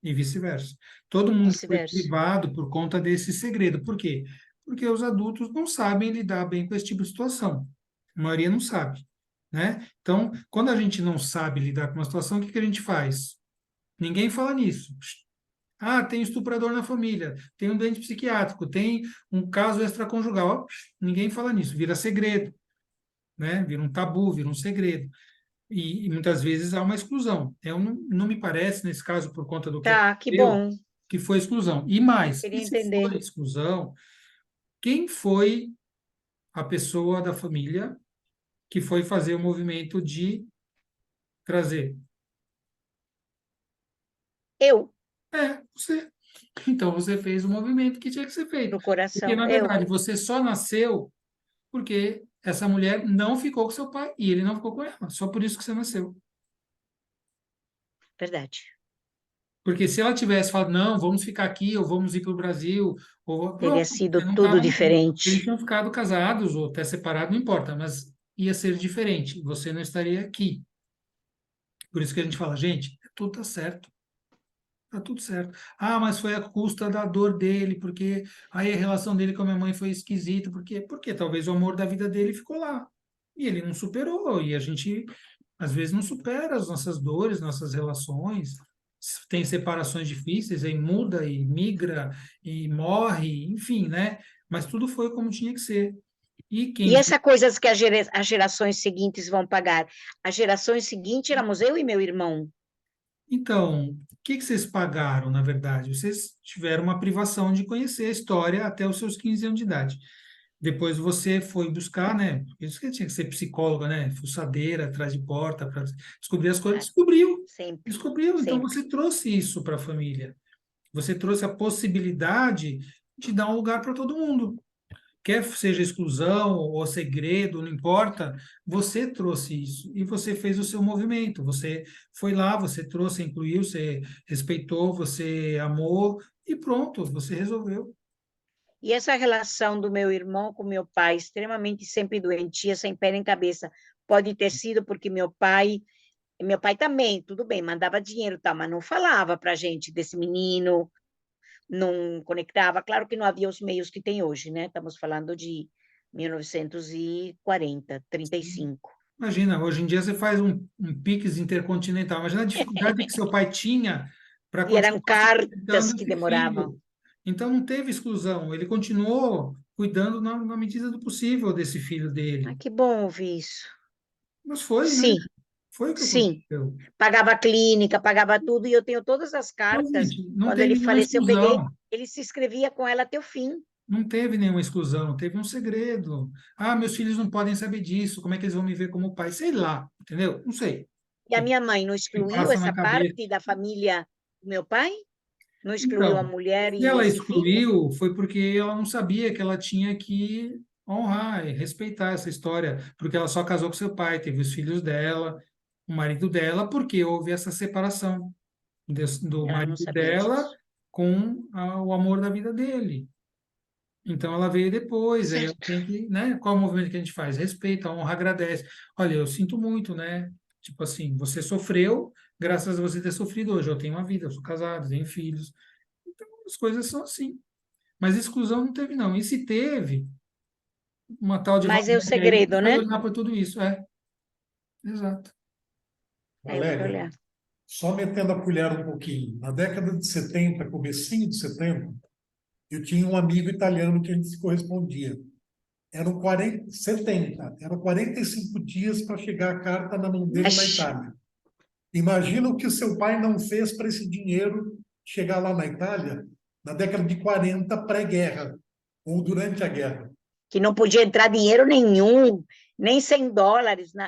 E vice-versa. Todo mundo foi vice-versa. privado por conta desse segredo. Por quê? Porque os adultos não sabem lidar bem com esse tipo de situação. A maioria não sabe, né? Então, quando a gente não sabe lidar com uma situação, o que que a gente faz? Ninguém fala nisso. Ah, tem estuprador na família, tem um doente psiquiátrico, tem um caso extraconjugal. Ninguém fala nisso, vira segredo, né? Vira um tabu, vira um segredo. E muitas vezes há uma exclusão. Eu não me parece, nesse caso, por conta do que Tá, que aconteceu, bom. que foi exclusão. E Eu mais, e queria se foi entender. exclusão, quem foi a pessoa da família que foi fazer o movimento de trazer? Eu, Você. Então você fez o movimento que tinha que ser feito. no Porque, coração, na eu. verdade, você só nasceu porque essa mulher não ficou com seu pai e ele não ficou com ela. Só por isso que você nasceu. Verdade. Porque se ela tivesse falado, não, vamos ficar aqui, ou vamos ir para o Brasil, ou Teria pronto, sido você não tudo tava, eles diferente. tinham ficado casados ou até separados, não importa, mas ia ser diferente. Você não estaria aqui. Por isso que a gente fala, gente, tudo tá certo. Tá tudo certo. Ah, mas foi a custa da dor dele, porque aí a relação dele com a minha mãe foi esquisita, porque talvez o amor da vida dele ficou lá. E ele não superou, e a gente às vezes não supera as nossas dores, nossas relações. Tem separações difíceis, aí muda e migra e morre, enfim, né? Mas tudo foi como tinha que ser. E E quem essa coisa que as gerações seguintes vão pagar. As gerações seguintes éramos eu e meu irmão. Então, o que que vocês pagaram, na verdade? Vocês tiveram uma privação de conhecer a história até os seus 15 anos de idade. Depois você foi buscar, né? Por isso que tinha que ser psicóloga, né? Fuçadeira, atrás de porta, para descobrir as coisas. Ah, Descobriu, sempre, descobriu. Então sempre. você trouxe isso para a família. Você trouxe a possibilidade de dar um lugar para todo mundo. Quer seja exclusão ou segredo, não importa, você trouxe isso e você fez o seu movimento. Você foi lá, você trouxe, incluiu, você respeitou, você amou e pronto, você resolveu. E essa relação do meu irmão com meu pai, extremamente sempre doentia, sem pé nem cabeça, pode ter sido porque meu pai também, tudo bem, mandava dinheiro, e tal, mas não falava para gente desse menino, não conectava. Claro que não havia os meios que tem hoje, né? Estamos falando de 1940, 35. Imagina, hoje em dia você faz um Pix intercontinental. Imagina a dificuldade que seu pai tinha para E eram continuar cartas sustentando que esse demoravam. filho. Então não teve exclusão, ele continuou cuidando na medida do possível desse filho Ah, dele. que bom ouvir isso. Mas foi, né? Sim, Foi o que sim. aconteceu. Pagava a clínica, pagava tudo, e eu tenho todas as Então, cartas. gente, não Quando tem ele nenhuma faleceu, eu peguei, exclusão. ele se inscrevia com ela até o fim. Não teve nenhuma exclusão, teve um segredo. Ah, meus filhos não podem saber disso, como é que eles vão me ver como pai? Sei lá, entendeu? Não sei. E a O minha mãe não que excluiu passa essa na cabeça. parte da família do meu pai? Não excluiu a Então, mulher se e ela esse filho? excluiu, foi porque ela não sabia que ela tinha que honrar e respeitar essa história, porque ela só casou com seu pai, teve os filhos dela, o marido dela, porque houve essa separação do Ela não marido sabia dela disso. com o amor da vida dele. Então ela veio depois, aí ela Certo. tem que, né? Qual é o movimento que a gente faz? Respeita, honra, agradece. Olha, eu sinto muito, né? Tipo assim, você sofreu, graças a você ter sofrido hoje. Eu tenho uma vida, eu sou casado, tenho filhos. Então as coisas são assim. Mas exclusão não teve, não. E se teve, uma tal de Mas é o Valdete aí segredo, vai né? olhar para tudo isso. É, exato. Aí eu vou Valéria, olhar. só metendo a colher um pouquinho. Na década de 70, comecinho de 70, eu tinha um amigo italiano que a gente se correspondia. Eram 45 dias para chegar a carta na mão dele na Mas, Itália. Imagina o que o seu pai não fez para esse dinheiro chegar lá na Itália na década de 40, pré-guerra, ou durante a guerra. que não podia entrar dinheiro nenhum, nem US$ 100.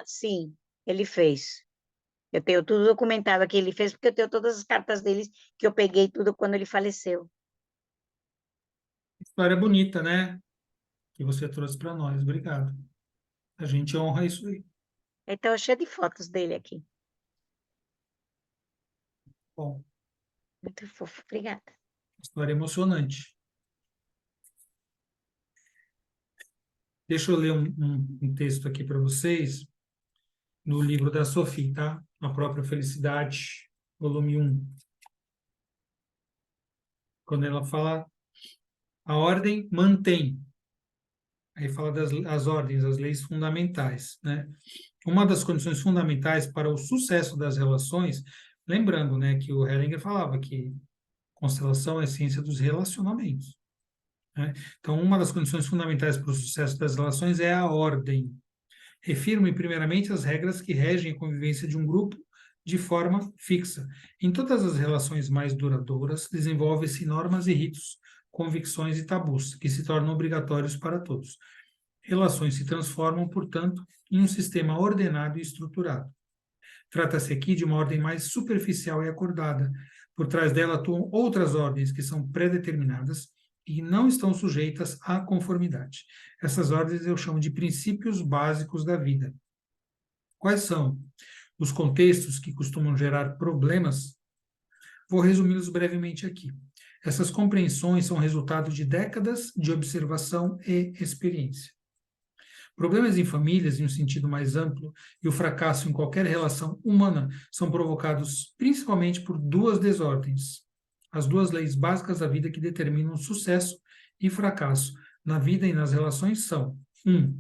Sim, ele fez. Eu tenho tudo documentado que ele fez, porque eu tenho todas as cartas dele que eu peguei tudo quando ele faleceu. História bonita, né? Que você trouxe para nós. Obrigado. A gente honra isso aí. Então, cheio de fotos dele aqui. Bom, Muito fofo. Obrigada. história emocionante. Deixa eu ler um texto aqui para vocês, no livro da Sophie, tá? A Própria Felicidade, volume 1. Quando ela fala, a ordem mantém. Aí fala das ordens, as leis fundamentais, né? Uma das condições fundamentais para o sucesso das relações, lembrando, né, que o Hellinger falava que constelação é a ciência dos relacionamentos, né? Então, uma das condições fundamentais para o sucesso das relações é a ordem. Refirmo primeiramente as regras que regem a convivência de um grupo de forma fixa. Em todas as relações mais duradouras, desenvolvem-se normas e ritos, convicções e tabus, que se tornam obrigatórios para todos. Relações se transformam, portanto, em um sistema ordenado e estruturado. Trata-se aqui de uma ordem mais superficial e acordada. Por trás dela atuam outras ordens que são predeterminadas e não estão sujeitas à conformidade. Essas ordens eu chamo de princípios básicos da vida. Quais são os contextos que costumam gerar problemas? Vou resumi-los brevemente aqui. Essas compreensões são resultado de décadas de observação e experiência. Problemas em famílias, em um sentido mais amplo, e o fracasso em qualquer relação humana são provocados principalmente por duas desordens. As duas leis básicas da vida que determinam sucesso e fracasso na vida e nas relações são: 1.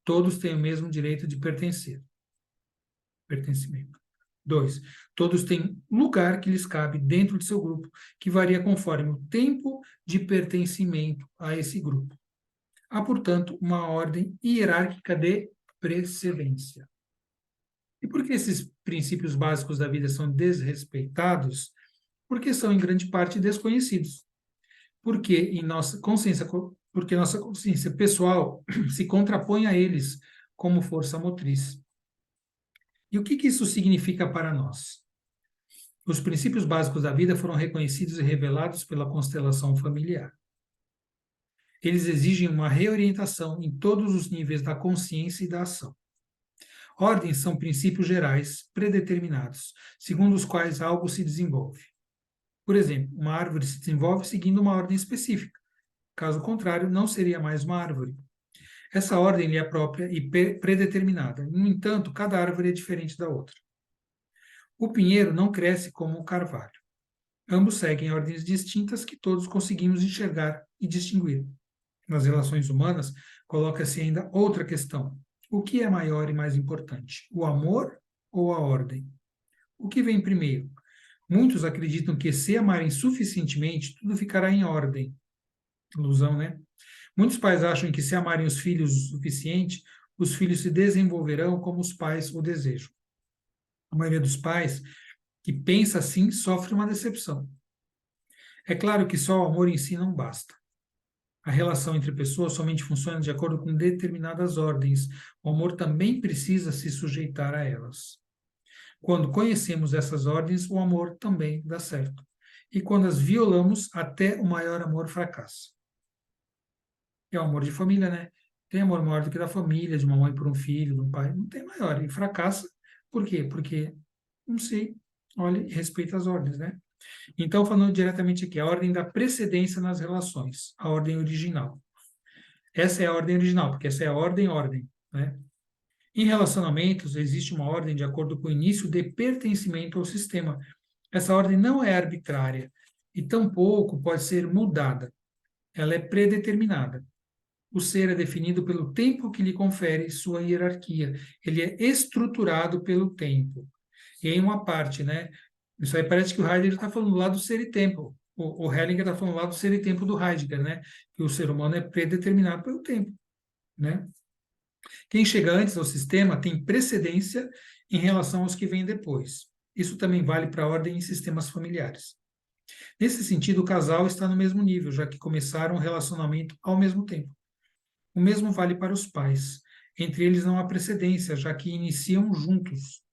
Todos têm o mesmo direito de pertencer. Pertencimento. 2. Todos têm lugar que lhes cabe dentro de seu grupo, que varia conforme o tempo de pertencimento a esse grupo. Há, portanto, uma ordem hierárquica de precedência. E por que esses princípios básicos da vida são desrespeitados? Porque são, em grande parte, desconhecidos. Porque nossa consciência pessoal se contrapõe a eles como força motriz. E o que isso significa para nós? Os princípios básicos da vida foram reconhecidos e revelados pela constelação familiar. Eles exigem uma reorientação em todos os níveis da consciência e da ação. Ordens são princípios gerais, predeterminados, segundo os quais algo se desenvolve. Por exemplo, uma árvore se desenvolve seguindo uma ordem específica. Caso contrário, não seria mais uma árvore. Essa ordem lhe é própria e predeterminada. No entanto, cada árvore é diferente da outra. O pinheiro não cresce como o carvalho. Ambos seguem ordens distintas que todos conseguimos enxergar e distinguir. Nas relações humanas, coloca-se ainda outra questão. O que é maior e mais importante, o amor ou a ordem? O que vem primeiro? Muitos acreditam que, se amarem suficientemente, tudo ficará em ordem. Ilusão, né? Muitos pais acham que, se amarem os filhos o suficiente, os filhos se desenvolverão como os pais o desejam. A maioria dos pais que pensa assim sofre uma decepção. É claro que só o amor em si não basta. A relação entre pessoas somente funciona de acordo com determinadas ordens. O amor também precisa se sujeitar a elas. Quando conhecemos essas ordens, o amor também dá certo. E quando as violamos, até o maior amor fracassa. É o amor de família, né? Tem amor maior do que da família, de uma mãe por um filho, de um pai. Não tem maior. E fracassa. Por quê? Porque, não sei, olha e respeita as ordens, né? Então, falando diretamente aqui, a ordem da precedência nas relações, a ordem original. Essa é a ordem original, porque essa é a ordem, né? Em relacionamentos, existe uma ordem de acordo com o início de pertencimento ao sistema. Essa ordem não é arbitrária e tampouco pode ser mudada. Ela é predeterminada. O ser é definido pelo tempo que lhe confere sua hierarquia. Ele é estruturado pelo tempo. E em uma parte, né? Isso aí parece que o Heidegger está falando lá do ser e tempo. O Hellinger está falando lá do ser e tempo do Heidegger, né? Que o ser humano é predeterminado pelo tempo, né? Quem chega antes ao sistema tem precedência em relação aos que vêm depois. Isso também vale para a ordem em sistemas familiares. Nesse sentido, o casal está no mesmo nível, já que começaram o relacionamento ao mesmo tempo. O mesmo vale para os pais. Entre eles não há precedência, já que iniciam juntos.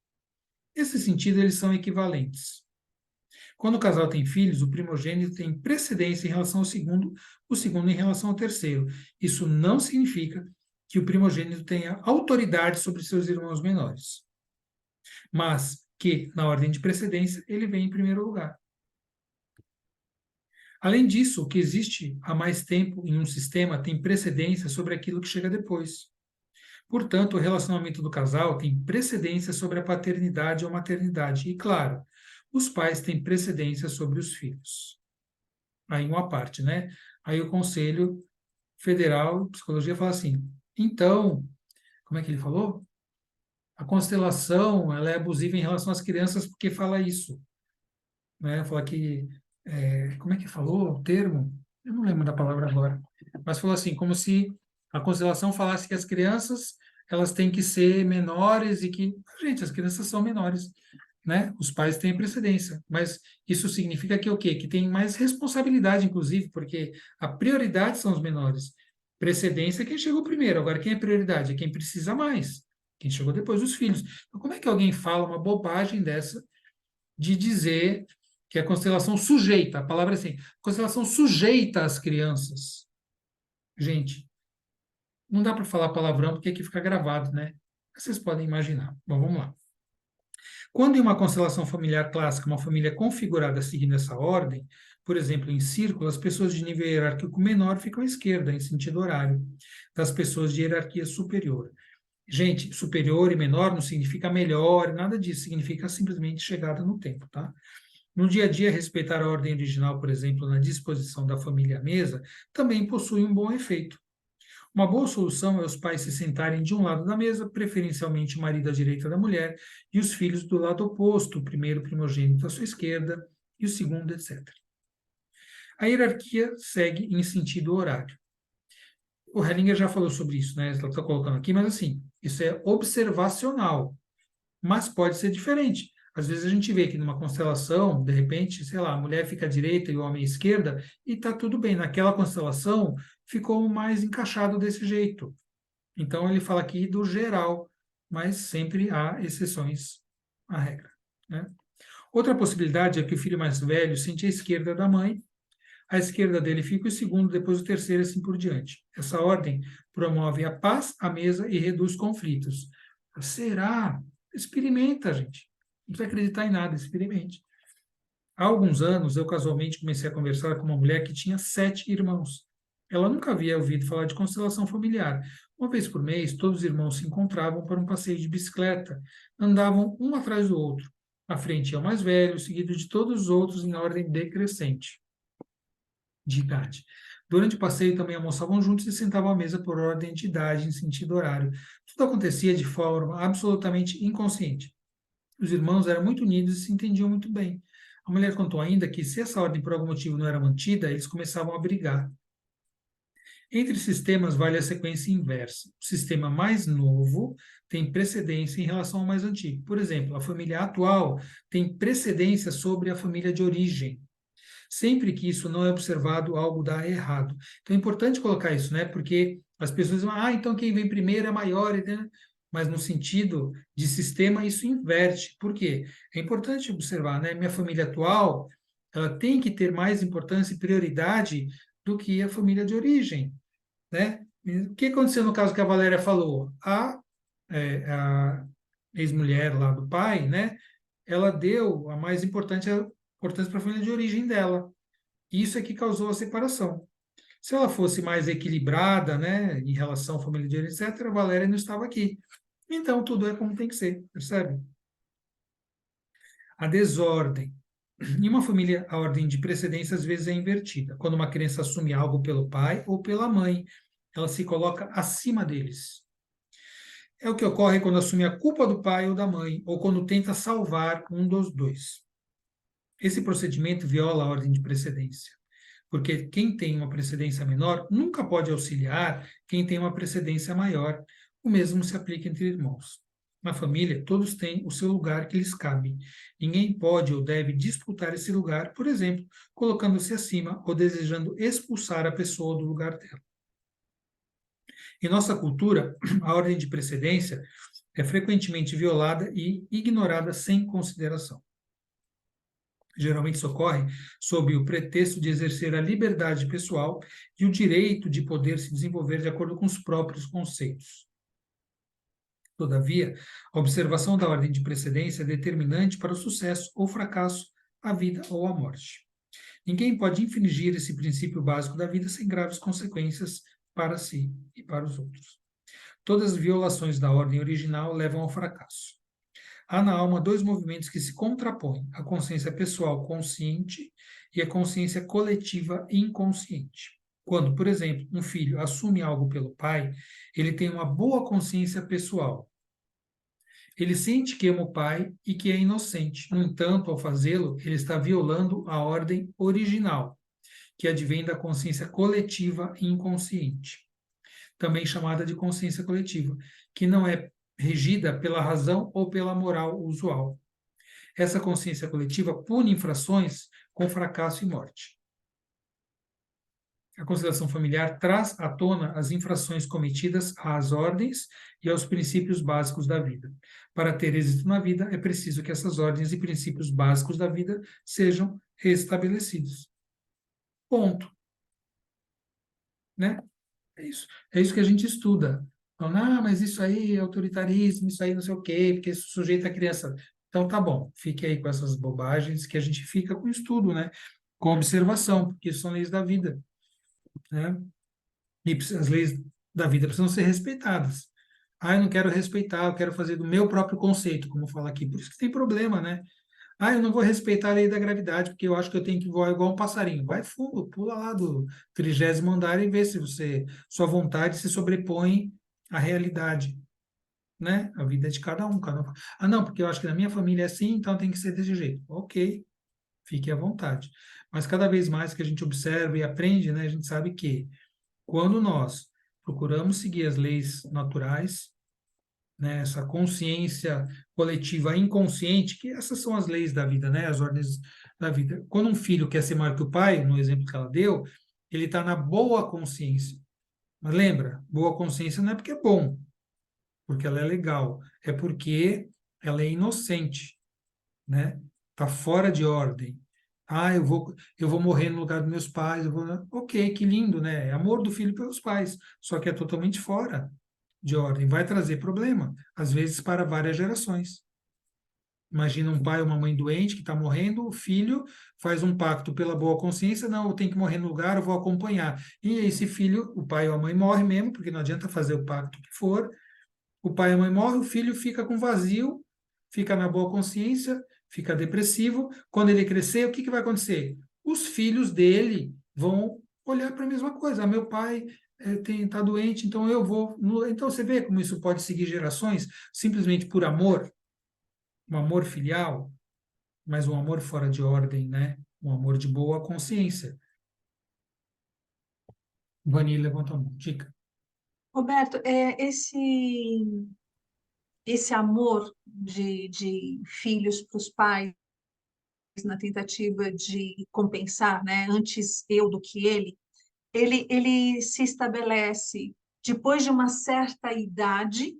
Nesse sentido, eles são equivalentes. Quando o casal tem filhos, o primogênito tem precedência em relação ao segundo, o segundo em relação ao terceiro. Isso não significa que o primogênito tenha autoridade sobre seus irmãos menores, mas que, na ordem de precedência, ele vem em primeiro lugar. Além disso, o que existe há mais tempo em um sistema tem precedência sobre aquilo que chega depois. Portanto, o relacionamento do casal tem precedência sobre a paternidade ou maternidade. E, claro, os pais têm precedência sobre os filhos. Aí uma parte, né? Aí o Conselho Federal de Psicologia fala assim, então, como é que ele falou? A constelação, ela é abusiva em relação às crianças porque fala isso. Né? Fala que, como é que falou o termo? Eu não lembro da palavra agora. Mas falou assim, como se a constelação falasse que as crianças, elas têm que ser menores e que, gente, as crianças são menores. Né? Os pais têm precedência, mas isso significa que o quê? Que tem mais responsabilidade, inclusive, porque a prioridade são os menores. Precedência é quem chegou primeiro, agora quem é prioridade? É quem precisa mais, quem chegou depois dos filhos. Então, como é que alguém fala uma bobagem dessa de dizer que a constelação sujeita, a palavra é assim, a constelação sujeita as crianças? Gente, não dá para falar palavrão porque aqui fica gravado, né? Vocês podem imaginar. Bom, vamos lá. Quando em uma constelação familiar clássica, uma família configurada seguindo essa ordem, por exemplo, em círculo, as pessoas de nível hierárquico menor ficam à esquerda, em sentido horário, das pessoas de hierarquia superior. Gente, superior e menor não significa melhor, nada disso, significa simplesmente chegada no tempo, tá? No dia a dia, respeitar a ordem original, por exemplo, na disposição da família à mesa, também possui um bom efeito. Uma boa solução é os pais se sentarem de um lado da mesa, preferencialmente o marido à direita da mulher e os filhos do lado oposto, o primeiro primogênito à sua esquerda e o segundo, etc. A hierarquia segue em sentido horário. O Hellinger já falou sobre isso, né? Ele está colocando aqui, mas assim, isso é observacional, mas pode ser diferente. Às vezes a gente vê que numa constelação, de repente, sei lá, a mulher fica à direita e o homem à esquerda, e está tudo bem. Naquela constelação, ficou mais encaixado desse jeito. Então, ele fala aqui do geral, mas sempre há exceções à regra. Né? Outra possibilidade é que o filho mais velho sente a esquerda da mãe, à esquerda dele fica o segundo, depois o terceiro, assim por diante. Essa ordem promove a paz à mesa e reduz conflitos. Será? Experimenta, gente. Não precisa acreditar em nada, experimente. Há alguns anos, eu casualmente comecei a conversar com uma mulher que tinha 7 irmãos. Ela nunca havia ouvido falar de constelação familiar. Uma vez por mês, todos os irmãos se encontravam para um passeio de bicicleta. Andavam um atrás do outro. À frente é o mais velho, seguido de todos os outros em ordem decrescente de idade. Durante o passeio também almoçavam juntos e sentavam à mesa por ordem de idade, em sentido horário. Tudo acontecia de forma absolutamente inconsciente. Os irmãos eram muito unidos e se entendiam muito bem. A mulher contou ainda que, se essa ordem por algum motivo não era mantida, eles começavam a brigar. Entre sistemas vale a sequência inversa. O sistema mais novo tem precedência em relação ao mais antigo. Por exemplo, a família atual tem precedência sobre a família de origem. Sempre que isso não é observado, algo dá errado. Então é importante colocar isso, né? Porque as pessoas vão, então quem vem primeiro é maior, né? Mas no sentido de sistema, isso inverte. Por quê? É importante observar, né? Minha família atual, ela tem que ter mais importância e prioridade do que a família de origem, né? O que aconteceu no caso que a Valéria falou? A ex-mulher lá do pai, né? Ela deu a mais importância para a família de origem dela. Isso é que causou a separação. Se ela fosse mais equilibrada, né, em relação à família de origem, etc., a Valéria não estava aqui. Então, tudo é como tem que ser, percebe? A desordem. Em uma família, a ordem de precedência às vezes é invertida. Quando uma criança assume algo pelo pai ou pela mãe, ela se coloca acima deles. É o que ocorre quando assume a culpa do pai ou da mãe, ou quando tenta salvar um dos dois. Esse procedimento viola a ordem de precedência, porque quem tem uma precedência menor nunca pode auxiliar quem tem uma precedência maior. O mesmo se aplica entre irmãos. Na família, todos têm o seu lugar que lhes cabe. Ninguém pode ou deve disputar esse lugar, por exemplo, colocando-se acima ou desejando expulsar a pessoa do lugar dela. Em nossa cultura, a ordem de precedência é frequentemente violada e ignorada sem consideração. Geralmente isso ocorre sob o pretexto de exercer a liberdade pessoal e o direito de poder se desenvolver de acordo com os próprios conceitos. Todavia, a observação da ordem de precedência é determinante para o sucesso ou fracasso, a vida ou a morte. Ninguém pode infringir esse princípio básico da vida sem graves consequências para si e para os outros. Todas as violações da ordem original levam ao fracasso. Há na alma dois movimentos que se contrapõem: a consciência pessoal consciente e a consciência coletiva inconsciente. Quando, por exemplo, um filho assume algo pelo pai, ele tem uma boa consciência pessoal. Ele sente que ama o pai e que é inocente. No entanto, ao fazê-lo, ele está violando a ordem original, que advém da consciência coletiva inconsciente, também chamada de consciência coletiva, que não é regida pela razão ou pela moral usual. Essa consciência coletiva pune infrações com fracasso e morte. A constelação familiar traz à tona as infrações cometidas às ordens e aos princípios básicos da vida. Para ter êxito na vida, é preciso que essas ordens e princípios básicos da vida sejam restabelecidos. Ponto. Né? É isso que a gente estuda. Então, mas isso aí é autoritarismo, isso aí não sei o quê, porque isso sujeita a criança. Então, tá bom, fique aí com essas bobagens que a gente fica com estudo, né? Com observação, porque são leis da vida, né? E as leis da vida precisam ser respeitadas. Eu não quero respeitar, eu quero fazer do meu próprio conceito, como fala aqui. Por isso que tem problema, né? Eu não vou respeitar a lei da gravidade, porque eu acho que eu tenho que voar igual um passarinho. Vai fundo, pula lá do 30º andar e vê se sua vontade se sobrepõe à realidade, né? A vida é de cada um, cada um. Não, porque eu acho que na minha família é assim, então tem que ser desse jeito. Ok, fique à vontade. Mas cada vez mais que a gente observa e aprende, né, a gente sabe que quando nós procuramos seguir as leis naturais, né, essa consciência coletiva inconsciente, que essas são as leis da vida, né, as ordens da vida. Quando um filho quer ser maior que o pai, no exemplo que ela deu, ele está na boa consciência. Mas lembra, boa consciência não é porque é bom, porque ela é legal, é porque ela é inocente, né? Está fora de ordem. Eu vou morrer no lugar dos meus pais, Ok, que lindo, né? É amor do filho pelos pais, só que é totalmente fora de ordem, vai trazer problema, às vezes para várias gerações. Imagina um pai ou uma mãe doente que está morrendo, o filho faz um pacto pela boa consciência, não, eu tenho que morrer no lugar, eu vou acompanhar. E esse filho, o pai ou a mãe morre mesmo, porque não adianta fazer o pacto que for, o pai ou a mãe morre, o filho fica com vazio, fica na boa consciência, fica depressivo. Quando ele crescer, o que que vai acontecer? Os filhos dele vão olhar para a mesma coisa. Meu pai tá doente, então eu vou. Então você vê como isso pode seguir gerações simplesmente por amor, um amor filial, mas um amor fora de ordem, né? Um amor de boa consciência. Vani levanta a mão. Dica. Roberto, esse amor de filhos para os pais na tentativa de compensar, né, antes eu do que ele se estabelece depois de uma certa idade,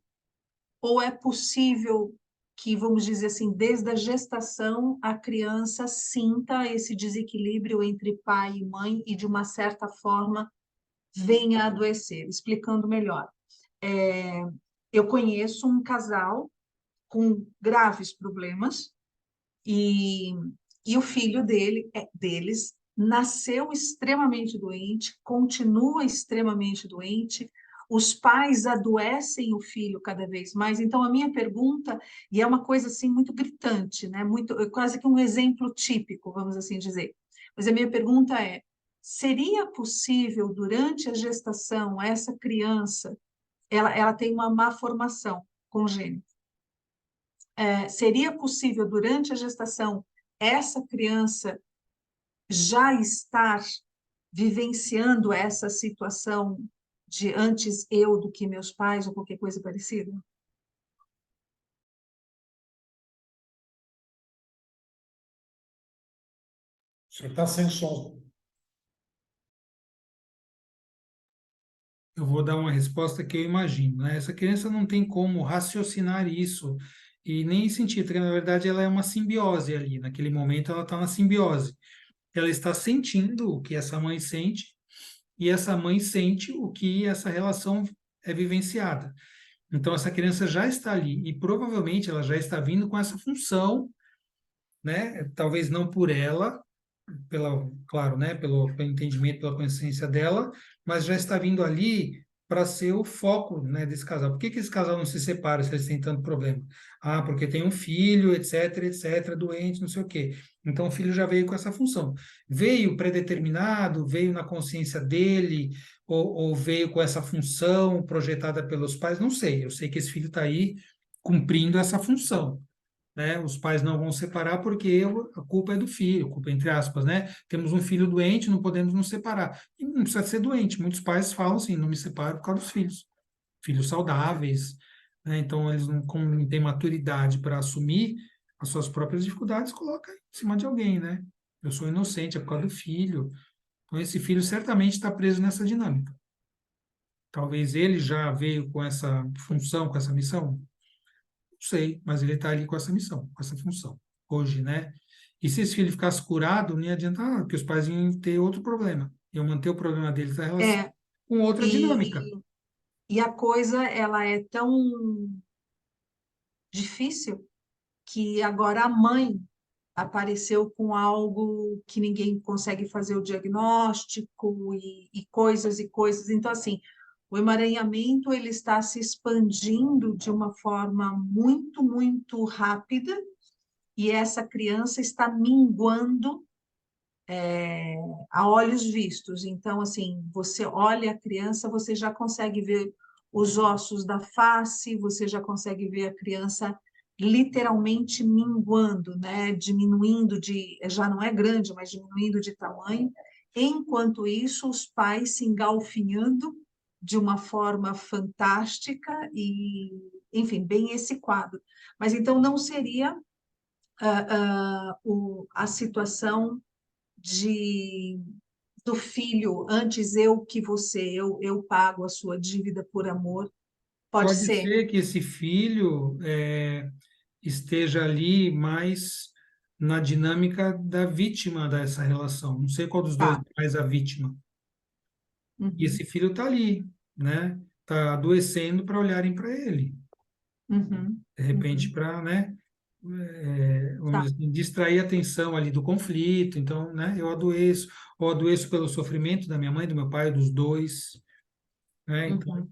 ou é possível que, vamos dizer assim, desde a gestação, a criança sinta esse desequilíbrio entre pai e mãe e, de uma certa forma, venha a adoecer? Explicando melhor. Eu conheço um casal com graves problemas e, e o filho deles nasceu extremamente doente, continua extremamente doente, os pais adoecem o filho cada vez mais. Então, a minha pergunta, e é uma coisa assim muito gritante, né? Quase que um exemplo típico, vamos assim dizer. Mas a minha pergunta é: seria possível, durante a gestação, essa criança, ela tem uma má formação congênita, seria possível, durante a gestação, essa criança já estar vivenciando essa situação de antes eu do que meus pais ou qualquer coisa parecida? O senhor está sem som. Eu vou dar uma resposta que eu imagino, né? Essa criança não tem como raciocinar isso e nem sentir, porque na verdade ela é uma simbiose ali. Naquele momento ela está na simbiose. Ela está sentindo o que essa mãe sente e essa mãe sente o que essa relação é vivenciada. Então essa criança já está ali e provavelmente ela já está vindo com essa função, né? Talvez não por ela, claro, né, pelo entendimento, pela consciência dela, mas já está vindo ali para ser o foco, né, desse casal. Por que que esse casal não se separa se eles têm tanto problema? Ah, porque tem um filho, etc, etc, doente, não sei o quê. Então o filho já veio com essa função. Veio predeterminado, veio na consciência dele, ou veio com essa função projetada pelos pais, não sei. Eu sei que esse filho está aí cumprindo essa função, né? Os pais não vão separar porque a culpa é do filho, culpa entre aspas, né? Temos um filho doente, não podemos nos separar. E não precisa ser doente. Muitos pais falam assim, não me separo por causa dos filhos. Filhos saudáveis, né? Então eles não, como não têm maturidade para assumir as suas próprias dificuldades, coloca em cima de alguém, né? Eu sou inocente, é por causa do filho. Então esse filho certamente está preso nessa dinâmica. Talvez ele já veio com essa função, com essa missão. Não sei, mas ele está ali com essa missão, com essa função, hoje, né? E se esse filho ficasse curado, não ia adiantar, porque os pais iam ter outro problema. Iam manter o problema deles na relação É, com outra dinâmica. e a coisa, ela é tão difícil que agora a mãe apareceu com algo que ninguém consegue fazer o diagnóstico e coisas e coisas. Então, assim, o emaranhamento ele está se expandindo de uma forma muito, muito rápida e essa criança está minguando a olhos vistos. Então, assim, você olha a criança, você já consegue ver os ossos da face, você já consegue ver a criança literalmente minguando, né? Diminuindo já não é grande, mas diminuindo de tamanho. Enquanto isso, os pais se engalfinhando de uma forma fantástica e, enfim, bem esse quadro. Mas então não seria a situação de do filho, antes eu que você, eu pago a sua dívida por amor, pode Pode ser? ser que esse filho esteja ali mais na dinâmica da vítima dessa relação. Não sei qual dos dois Tá. é mais a vítima. E Uhum, esse filho está ali, né? Está adoecendo para olharem para ele. uhum, De repente, uhum, para, né? Vamos tá. dizer assim, distrair a atenção ali do conflito. Então, né, eu adoeço, ou adoeço pelo sofrimento da minha mãe, do meu pai, dos dois, né? Então, Uhum,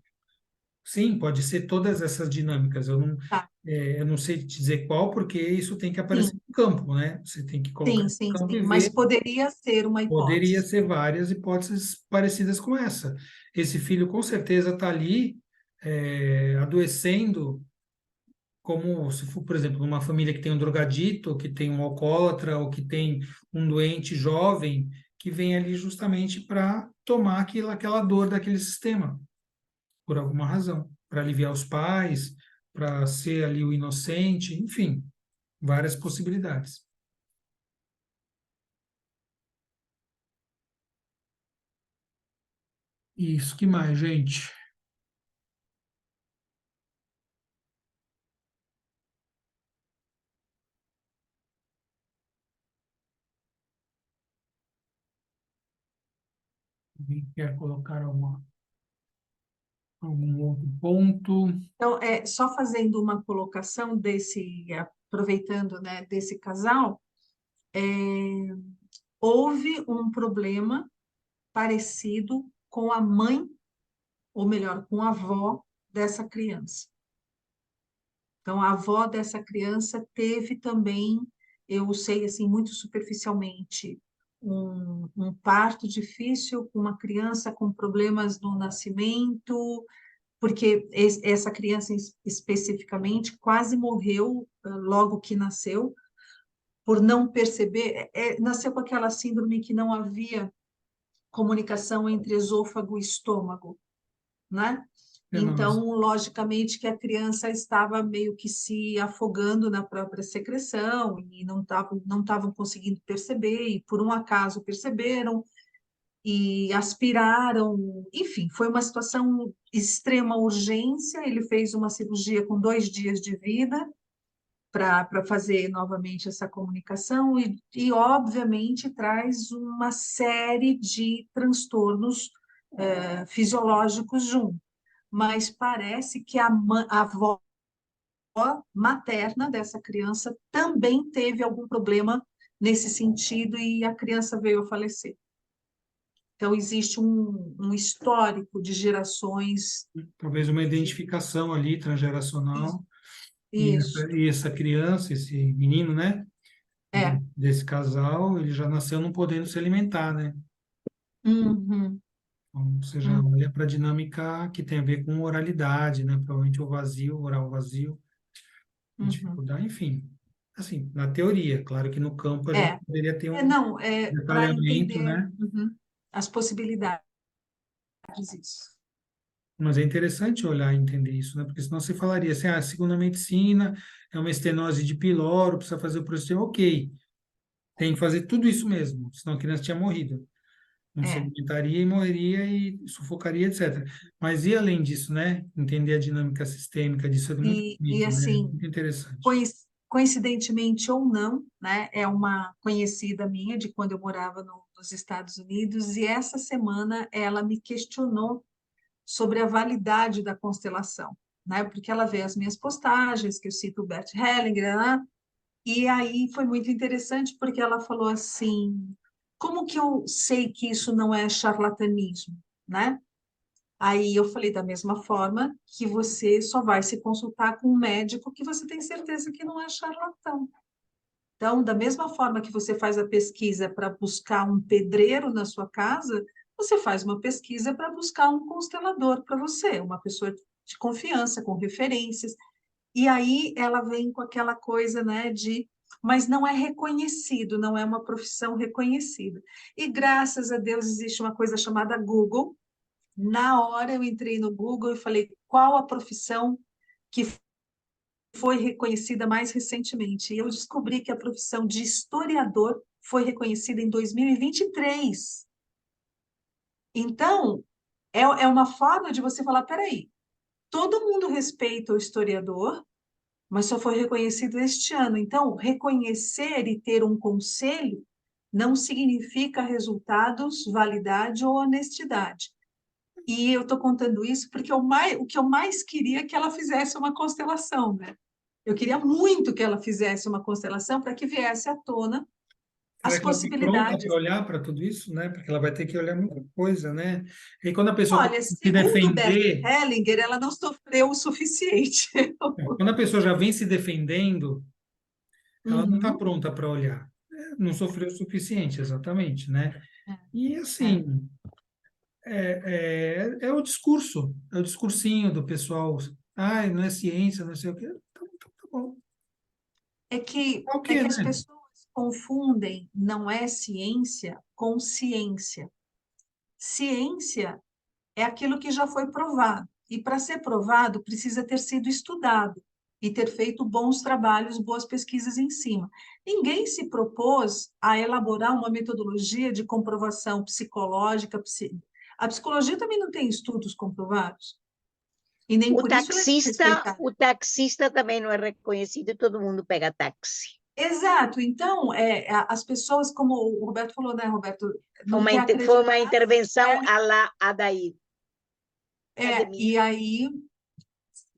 sim, pode ser todas essas dinâmicas. Eu não, tá. Eu não sei te dizer qual, porque isso tem que aparecer Sim, no campo, né? Você tem que colocar sim, no sim, campo e sim. Mas ver. poderia ser uma Poderia hipótese. ser várias hipóteses parecidas com essa. Esse filho com certeza está ali adoecendo, como se for, por exemplo, numa família que tem um drogadito, ou que tem um alcoólatra, ou que tem um doente jovem, que vem ali justamente para tomar aquela dor daquele sistema, por alguma razão, para aliviar os pais, para ser ali o inocente, enfim, várias possibilidades. Isso, que mais, gente? Alguém quer colocar algum outro ponto? Então, só fazendo uma colocação aproveitando, né, desse casal, é, houve um problema parecido com a mãe, ou melhor, com a avó dessa criança. Então, a avó dessa criança teve também, eu sei assim muito superficialmente, um parto difícil com uma criança com problemas no nascimento, porque essa criança especificamente quase morreu logo que nasceu, por não perceber, nasceu com aquela síndrome que não havia comunicação entre esôfago e estômago, né? Nossa, Então, logicamente que a criança estava meio que se afogando na própria secreção e não estavam conseguindo perceber, e por um acaso perceberam e aspiraram. Enfim, foi uma situação extrema urgência. Ele fez uma cirurgia com 2 dias de vida para fazer novamente essa comunicação e, obviamente, traz uma série de transtornos fisiológicos junto. Mas parece que a avó materna dessa criança também teve algum problema nesse sentido e a criança veio a falecer. Então, existe um histórico de gerações. talvez uma de- identificação ali transgeracional e Isso, essa criança, esse menino, né, é. desse casal, ele já nasceu não podendo se alimentar, né? Uhum, Então, você já uhum, olha para a dinâmica que tem a ver com oralidade, né? Provavelmente o vazio, oral vazio, uhum. dificuldade, enfim. Assim, na teoria, claro que no campo a gente É, poderia ter um não, para detalhamento, entender né? as possibilidades, isso. Mas é interessante olhar e entender isso, né? Porque senão você falaria assim, segundo a medicina, é uma estenose de píloro, precisa fazer o procedimento. Ok, tem que fazer tudo isso mesmo, senão a criança tinha morrido. Não se É. alimentaria e morreria e sufocaria, etc. Mas e além disso, né? Entender a dinâmica sistêmica disso é muito E bonito, né? assim, Muito interessante. coincidentemente ou não, né, é uma conhecida minha de quando eu morava nos Estados Unidos, e essa semana ela me questionou sobre a validade da constelação, né, porque ela vê as minhas postagens, que eu cito o Bert Hellinger, né, e aí foi muito interessante porque ela falou assim, como que eu sei que isso não é charlatanismo, né? Aí eu falei, da mesma forma que você só vai se consultar com um médico que você tem certeza que não é charlatão. Então, da mesma forma que você faz a pesquisa para buscar um pedreiro na sua casa, você faz uma pesquisa para buscar um constelador para você, uma pessoa de confiança, com referências. E aí ela vem com aquela coisa, né, mas não é reconhecido, não é uma profissão reconhecida. E graças a Deus existe uma coisa chamada Google. Na hora eu entrei no Google e falei qual a profissão que foi reconhecida mais recentemente. E eu descobri que a profissão de historiador foi reconhecida em 2023. Então, é uma forma de você falar, peraí, todo mundo respeita o historiador, mas só foi reconhecido este ano. Então, reconhecer e ter um conselho não significa resultados, validade ou honestidade. E eu estou contando isso porque o que eu mais queria é que ela fizesse uma constelação, né? Eu queria muito que ela fizesse uma constelação para que viesse à tona as Será que ela está pronta possibilidades. para olhar para tudo isso, né? Porque ela vai ter que olhar muita coisa, né? E quando a pessoa Olha, se segundo Bert defender, Hellinger, ela não sofreu o suficiente. quando a pessoa já vem se defendendo, ela não está Uhum. pronta para olhar. Não sofreu o suficiente, exatamente, né? E É. assim, é o discurso, é o discursinho do pessoal. Ah, não é ciência, não sei o quê. Tá bom. É que, É o é quê, que as né? pessoas confundem não é ciência com ciência. Ciência é aquilo que já foi provado. E para ser provado, precisa ter sido estudado e ter feito bons trabalhos, boas pesquisas em cima. Ninguém se propôs a elaborar uma metodologia de comprovação psicológica. A psicologia também não tem estudos comprovados. E nem por isso ela é respeitada. O taxista também não é reconhecido e todo mundo pega táxi. Exato. Então, as pessoas, como o Roberto falou, né, Roberto, não quer Foi uma acreditar. intervenção à la Adair. E aí,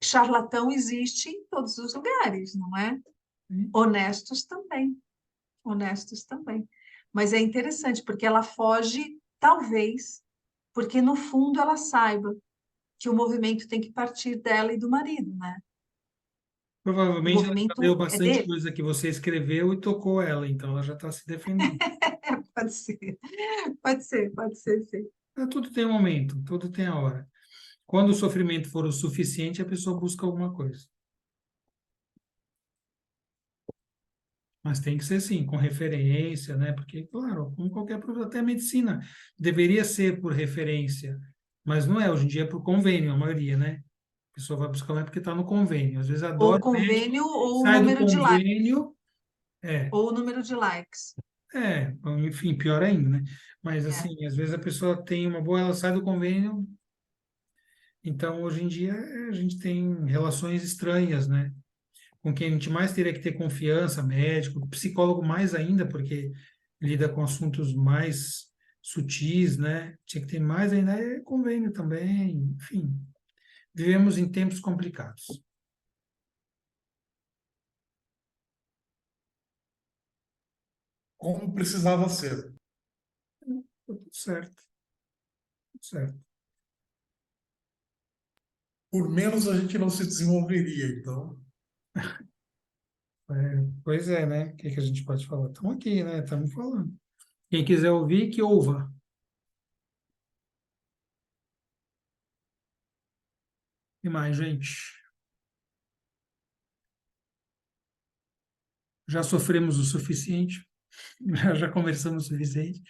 charlatão existe em todos os lugares, não é? Honestos também. Honestos também. Mas é interessante, porque ela foge, talvez, porque no fundo ela saiba que o movimento tem que partir dela e do marido, né? O Provavelmente ela já movimento leu é bastante dele. coisa que você escreveu e tocou ela, então ela já está se defendendo. Pode ser. Pode ser, sim. Tudo tem um momento, tudo tem a hora. Quando o sofrimento for o suficiente, a pessoa busca alguma coisa. Mas tem que ser sim, com referência, né? Porque, claro, como qualquer profissão, até a medicina deveria ser por referência, mas não é. Hoje em dia é por convênio, a maioria, né? A pessoa vai buscar lá porque está no convênio. Às vezes Ou adora o médico, convênio ou o sai do número de likes. convênio, é, Ou o número de likes. enfim, pior ainda, né? Mas assim, às vezes a pessoa tem uma boa, ela sai do convênio. Então, hoje em dia, a gente tem relações estranhas, né? Com quem a gente mais teria que ter confiança, médico, psicólogo mais ainda, porque lida com assuntos mais sutis, né? Tinha que ter mais ainda convênio também, enfim. Vivemos em tempos complicados. Como precisava ser. Tudo certo, tudo certo. Por menos a gente não se desenvolveria, então. Pois é, né? O que que a gente pode falar? Estamos aqui, né? Estamos falando. Quem quiser ouvir, que ouva. E mais, gente? Já sofremos o suficiente, já conversamos o suficiente.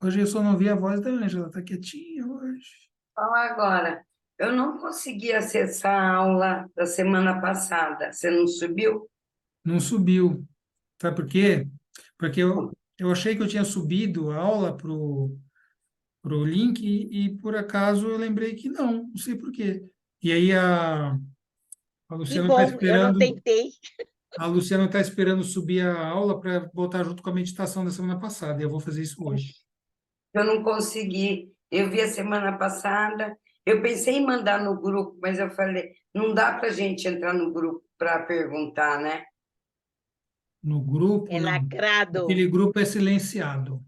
Hoje eu só não vi a voz da Ângela, tá quietinha hoje. Fala agora. Eu não consegui acessar a aula da semana passada. Você não subiu? Não subiu. Sabe por quê? Porque eu achei que eu tinha subido a aula pro link e por acaso eu lembrei que não sei por quê. E aí a Que Luciana está bom, eu não esperando, tentei. a Luciana está esperando subir a aula para botar junto com a meditação da semana passada. E eu vou fazer isso hoje. Eu não consegui. Eu vi a semana passada. Eu pensei em mandar no grupo, mas eu falei, não dá para a gente entrar no grupo para perguntar, né? No grupo, É não. lacrado. Aquele grupo é silenciado.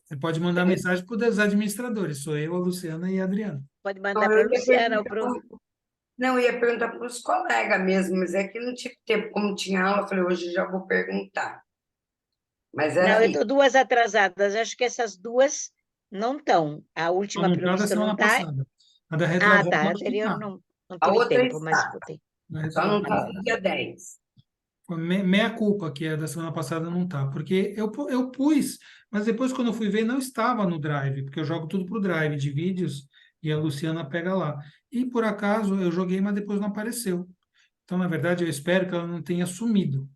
Você pode mandar mensagem para os administradores. Sou eu, a Luciana e a Adriana. Pode Então, mandar para a Luciana ou para Não, eu ia perguntar para os colegas mesmo, mas é que não tive tempo. Como tinha aula, eu falei, hoje já vou perguntar. Mas Não, eu é estou duas atrasadas. Acho que essas duas não estão. A Só última não está da prevista não semana está. passada. A da Ah, retrasada tá. A acho que anterior está. não a tive outra tempo, mas está, botei. Na só não retrasada. está no dia 10. Foi meia culpa que a da semana passada não tá, porque eu pus, mas depois quando eu fui ver não estava no Drive, porque eu jogo tudo pro Drive de vídeos e a Luciana pega lá. E por acaso eu joguei, mas depois não apareceu. Então, na verdade, eu espero que ela não tenha sumido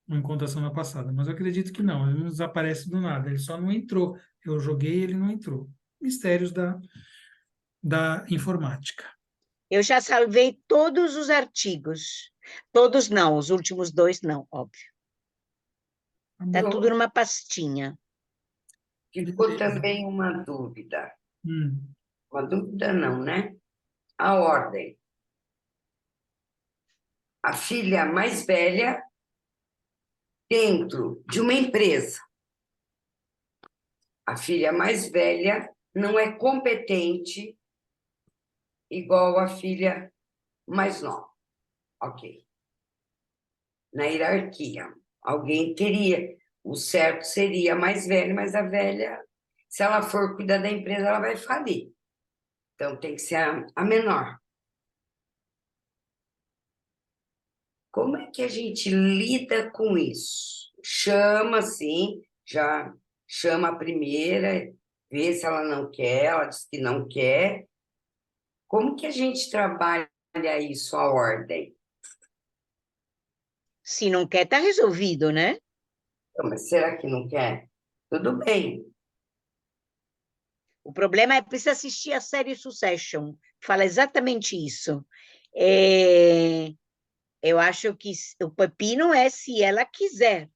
enquanto a semana passada, mas eu acredito que não, ele não desaparece do nada, ele só não entrou. Eu joguei e ele não entrou. Mistérios da informática. Eu já salvei todos os artigos. Todos não, os últimos dois não, óbvio. Tá Está bom. tudo numa pastinha. Ficou também uma dúvida. Hum. Uma dúvida não, né? A ordem. A filha mais velha dentro de uma empresa. A filha mais velha não é competente igual a filha mais nova. Ok. Na hierarquia, alguém teria. O certo seria a mais velha, mas a velha, se ela for cuidar da empresa, ela vai falir. Então, tem que ser a menor. Como é que a gente lida com isso? Chama, sim, já chama a primeira, vê se ela não quer, ela diz que não quer. Como que a gente trabalha isso, a ordem? Se não quer, está resolvido, né? Então, mas será que não quer? Tudo bem. O problema é que precisa assistir a série Succession. Fala exatamente isso. É, eu acho que o pepino é se ela quiser.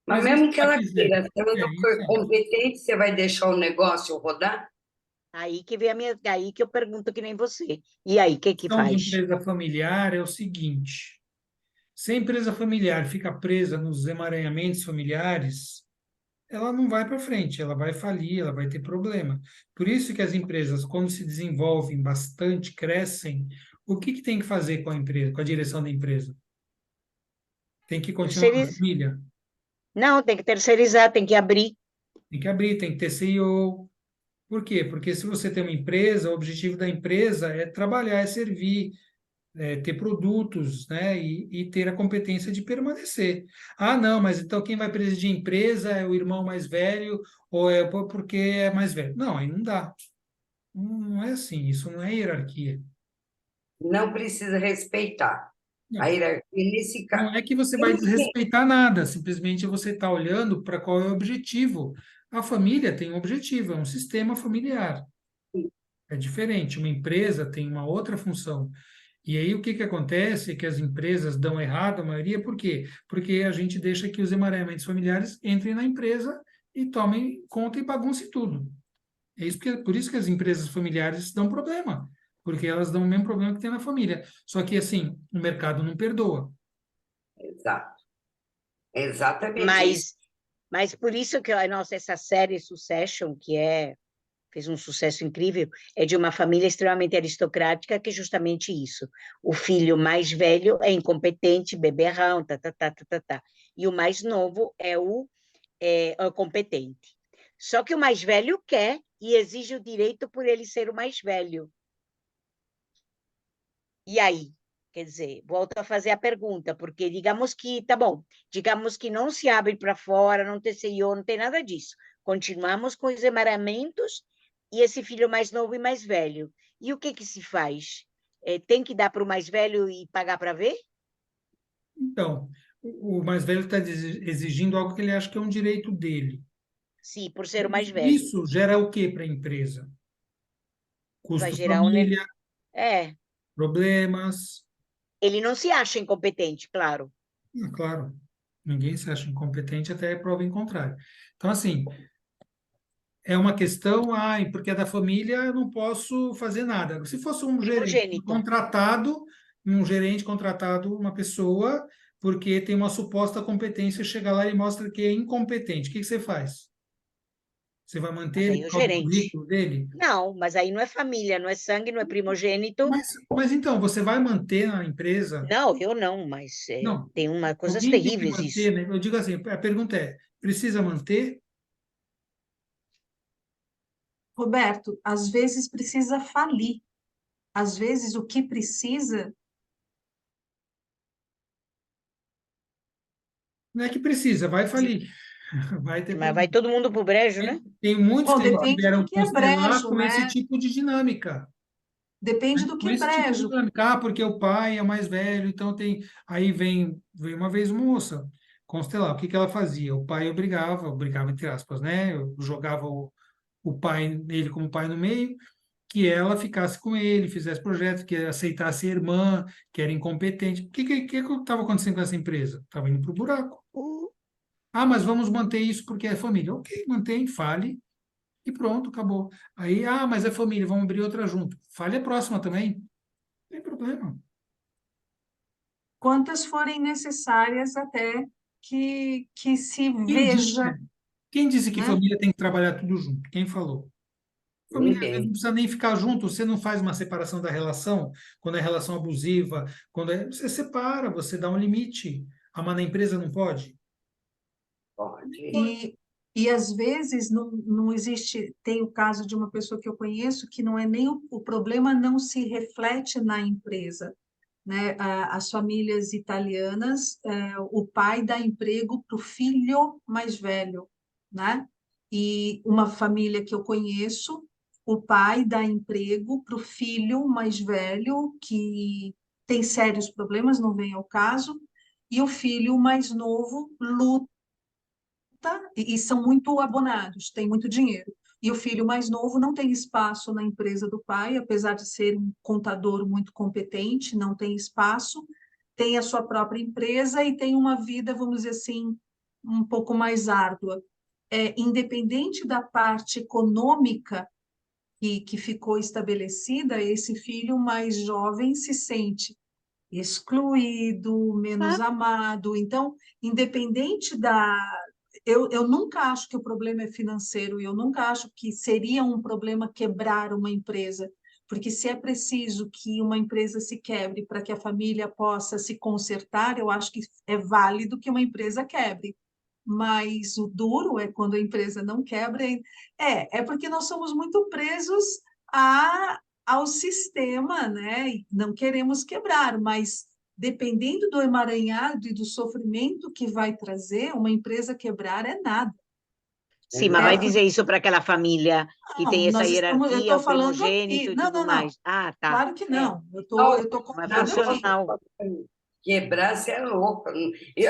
Mas Mas e se mesmo que ela ela quiser? queira, se ela É não isso for aí. competente, você vai deixar o negócio rodar? Aí que vem a minha, aí que eu pergunto que nem você. E aí, o que que Questão de faz? empresa familiar é o seguinte: se a empresa familiar fica presa nos emaranhamentos familiares, ela não vai para frente, ela vai falir, ela vai ter problema. Por isso que as empresas, quando se desenvolvem bastante, crescem, o que que tem que fazer com a empresa, com a direção da empresa? Tem que continuar na Terceiriz... família, Não, tem que terceirizar, tem que abrir. tem que abrir, tem que ter CEO. Por quê? Porque se você tem uma empresa, o objetivo da empresa é trabalhar, é servir, ter produtos, né, e ter a competência de permanecer. Ah, não, mas então quem vai presidir a empresa é o irmão mais velho ou é porque é mais velho? Não, aí não dá. Não é assim, isso não é hierarquia. Não precisa respeitar a Não, hierarquia nesse não caso. é que você vai desrespeitar nada, simplesmente você está olhando para qual é o objetivo. A família tem um objetivo, é um sistema familiar. É diferente. Uma empresa tem uma outra função. E aí o que que acontece é que as empresas dão errado, a maioria, por quê? Porque a gente deixa que os emaranhamentos familiares entrem na empresa e tomem conta e baguncem tudo. É isso por isso que as empresas familiares dão problema, porque elas dão o mesmo problema que tem na família. Só que assim, o mercado não perdoa. Exato. Exatamente isso. Mas por isso que nossa, essa série Succession, fez um sucesso incrível, é de uma família extremamente aristocrática, que é justamente isso. O filho mais velho é incompetente, beberrão, tá, tá, tá, tá, tá, tá. E o mais novo é o competente. Só que o mais velho quer e exige o direito por ele ser o mais velho. E aí? Quer dizer, volto a fazer a pergunta, porque digamos que, tá bom, digamos que não se abre para fora, não tem CEO, não tem nada disso. Continuamos com os emaramentos e esse filho mais novo e mais velho. E o que que se faz? Tem que dar para o mais velho e pagar para ver? Então, o mais velho está exigindo algo que ele acha que é um direito dele. Sim, por ser o mais velho. Isso gera o que para a empresa? Vai Custo gerar um... família, É, problemas. ele não se acha incompetente, claro. Claro, ninguém se acha incompetente até prova em contrário. Então, assim, é uma questão, porque é da família, eu não posso fazer nada. Se fosse um gerente Primogênita. contratado, um gerente contratado, uma pessoa, porque tem uma suposta competência, chega lá e mostra que é incompetente, o que que você faz? Você vai manter Mas ele aí é por o causa do gerente. currículo dele? Não, mas aí não é família, não é sangue, não é primogênito. Mas então, você vai manter na empresa? Não, eu não, mas Não, tem uma coisas alguém tem que terríveis manter, isso. né? Eu digo assim, a pergunta é, precisa manter? Roberto, às vezes precisa falir. Às vezes o que precisa, Não é que precisa, vai falir, vai ter Mas vai problema. todo mundo pro brejo, né? Tem muitos bom, que já depende do tiveram que que é constelar brejo, com esse né? tipo de dinâmica. Depende do que Com é esse tipo de brejo. dinâmica. Porque o pai é mais velho, então tem. Aí vem uma vez uma moça constelar. O que que ela fazia? O pai obrigava entre aspas, né? Eu jogava o pai, ele como pai no meio, que ela ficasse com ele, fizesse projeto, que aceitasse a irmã, que era incompetente. O que estava acontecendo com essa empresa? Estava indo para o buraco. Mas vamos manter isso porque é família. Ok, mantém, fale e pronto, acabou. Aí, mas é família, vamos abrir outra junto. Fale a próxima também. Não tem problema. Quantas forem necessárias até que se Quem disse, veja. Quem disse que né? família tem que trabalhar tudo junto? Quem falou? Família às vezes, não Ninguém. precisa nem ficar junto, você não faz uma separação da relação, quando é relação abusiva, você separa, você dá um limite. Ah, mas na empresa não pode? Pode. E às vezes não existe, tem o caso de uma pessoa que eu conheço que não é nem o problema não se reflete na empresa, né? As famílias italianas, o pai dá emprego para o filho mais velho, né? E uma família que eu conheço, o pai dá emprego para o filho mais velho que tem sérios problemas, não vem ao caso, e o filho mais novo luta e são muito abonados, têm muito dinheiro. E o filho mais novo não tem espaço na empresa do pai, apesar de ser um contador muito competente, não tem espaço, tem a sua própria empresa e tem uma vida, vamos dizer assim, um pouco mais árdua. Independente da parte econômica que ficou estabelecida, esse filho mais jovem se sente excluído, menos Ah, amado. Então, independente da. Eu nunca acho que o problema é financeiro, eu nunca acho que seria um problema quebrar uma empresa, porque se é preciso que uma empresa se quebre para que a família possa se consertar, eu acho que é válido que uma empresa quebre. Mas o duro é quando a empresa não quebra, é porque nós somos muito presos ao sistema, né? E não queremos quebrar, mas dependendo do emaranhado e do sofrimento que vai trazer, uma empresa quebrar é nada. sim, mas vai Exato. dizer isso para aquela família que Não, tem essa eu hierarquia, estou o falando primogênito aqui. e Não, tudo não, não. mais. Ah, tá. Claro que É. não. Não, Eu tô Não é contando aqui. funcional. quebrar, você é louca.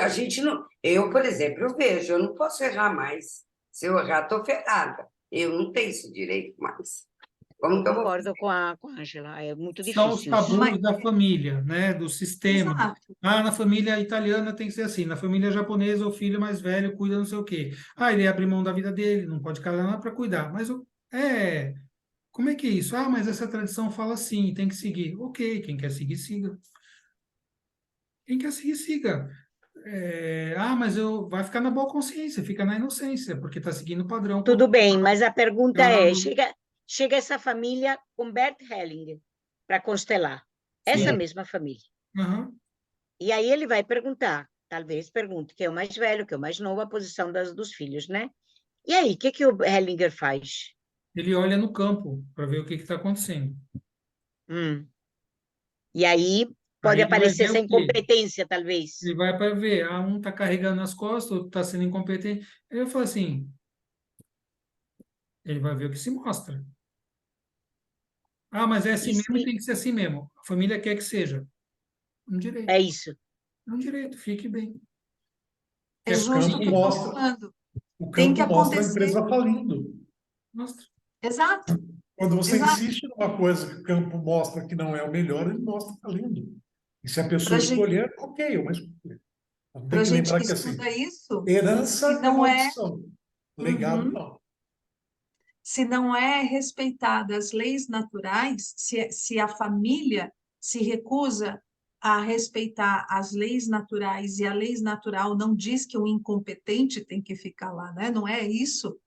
A gente não. Eu, por exemplo, eu vejo, eu não posso errar mais. Se eu errar, estou ferrada. Eu não tenho esse direito mais. Como que eu vou Concordo com a Ângela. É muito São os difícil isso. Mas, tabus da família, né? Do sistema. exato. Ah, na família italiana tem que ser assim, na família japonesa o filho mais velho cuida não sei o quê. Ah, ele abre mão da vida dele, não pode casar nada para cuidar. Mas como é que é isso? Ah, mas essa tradição fala assim, tem que seguir. Ok, quem quer seguir, siga. Quem quer seguir, siga. Mas vai ficar na boa consciência, fica na inocência, porque está seguindo o padrão Tudo bem, cultural. mas a pergunta Ah, é: chega essa família com Bert Hellinger para constelar, essa sim. mesma família. Aham. E aí ele vai perguntar, talvez pergunte, quem é o mais velho, quem é o mais novo, a posição dos filhos, né? E aí, o que o Hellinger faz? Ele olha no campo para ver o que está acontecendo. Hum. E aí Aí pode ele vai aparecer ver essa o quê? incompetência, talvez. Ele vai para ver, um está carregando nas costas, outro está sendo incompetente. Ele vai falar assim, ele vai ver o que se mostra. Ah, mas é assim E mesmo e se tem que ser assim mesmo. A família quer que seja. Um é direito. isso? Um direito, fique bem. É Quer O justo o campo que fugir? eu estou mostra, falando. o Tem que campo mostra a acontecer. empresa falindo. Mostra. Exato, Quando você exato. insiste numa coisa que o campo mostra que não é o melhor, ele mostra falindo. E se a pessoa Para gente, escolher, ok, mas escolher. Então, tem para que gente lembrar que que assim, estuda isso, herança se é não é. maldição, legado Uhum. não. Se não é respeitada as leis naturais, se a família se recusa a respeitar as leis naturais e a lei natural não diz que o incompetente tem que ficar lá, né? Não é isso.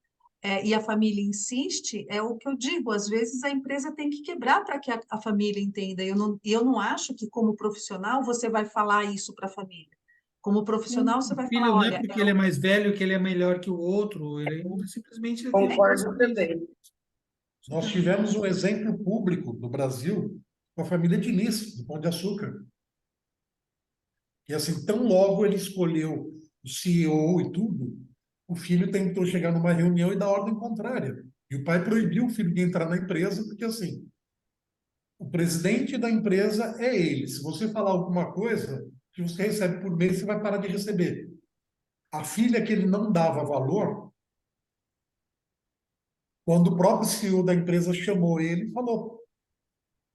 E a família insiste, é o que eu digo, às vezes a empresa tem que quebrar para que a família entenda. Eu não acho que, como profissional, você vai falar isso para a família. Como Sim, profissional, você o vai falar, filho não é olha, porque ele é mais velho que ele é melhor que o outro. Ele simplesmente ele tem concordo condições. também. Nós tivemos um exemplo público no Brasil com a família Diniz, do Pão de Açúcar. E assim, tão logo ele escolheu o CEO e tudo, o filho tentou chegar numa reunião e dar ordem contrária. E o pai proibiu o filho de entrar na empresa, porque assim, o presidente da empresa é ele. Se você falar alguma coisa que você recebe por mês, você vai parar de receber. A filha que ele não dava valor, quando o próprio CEO da empresa chamou ele, falou: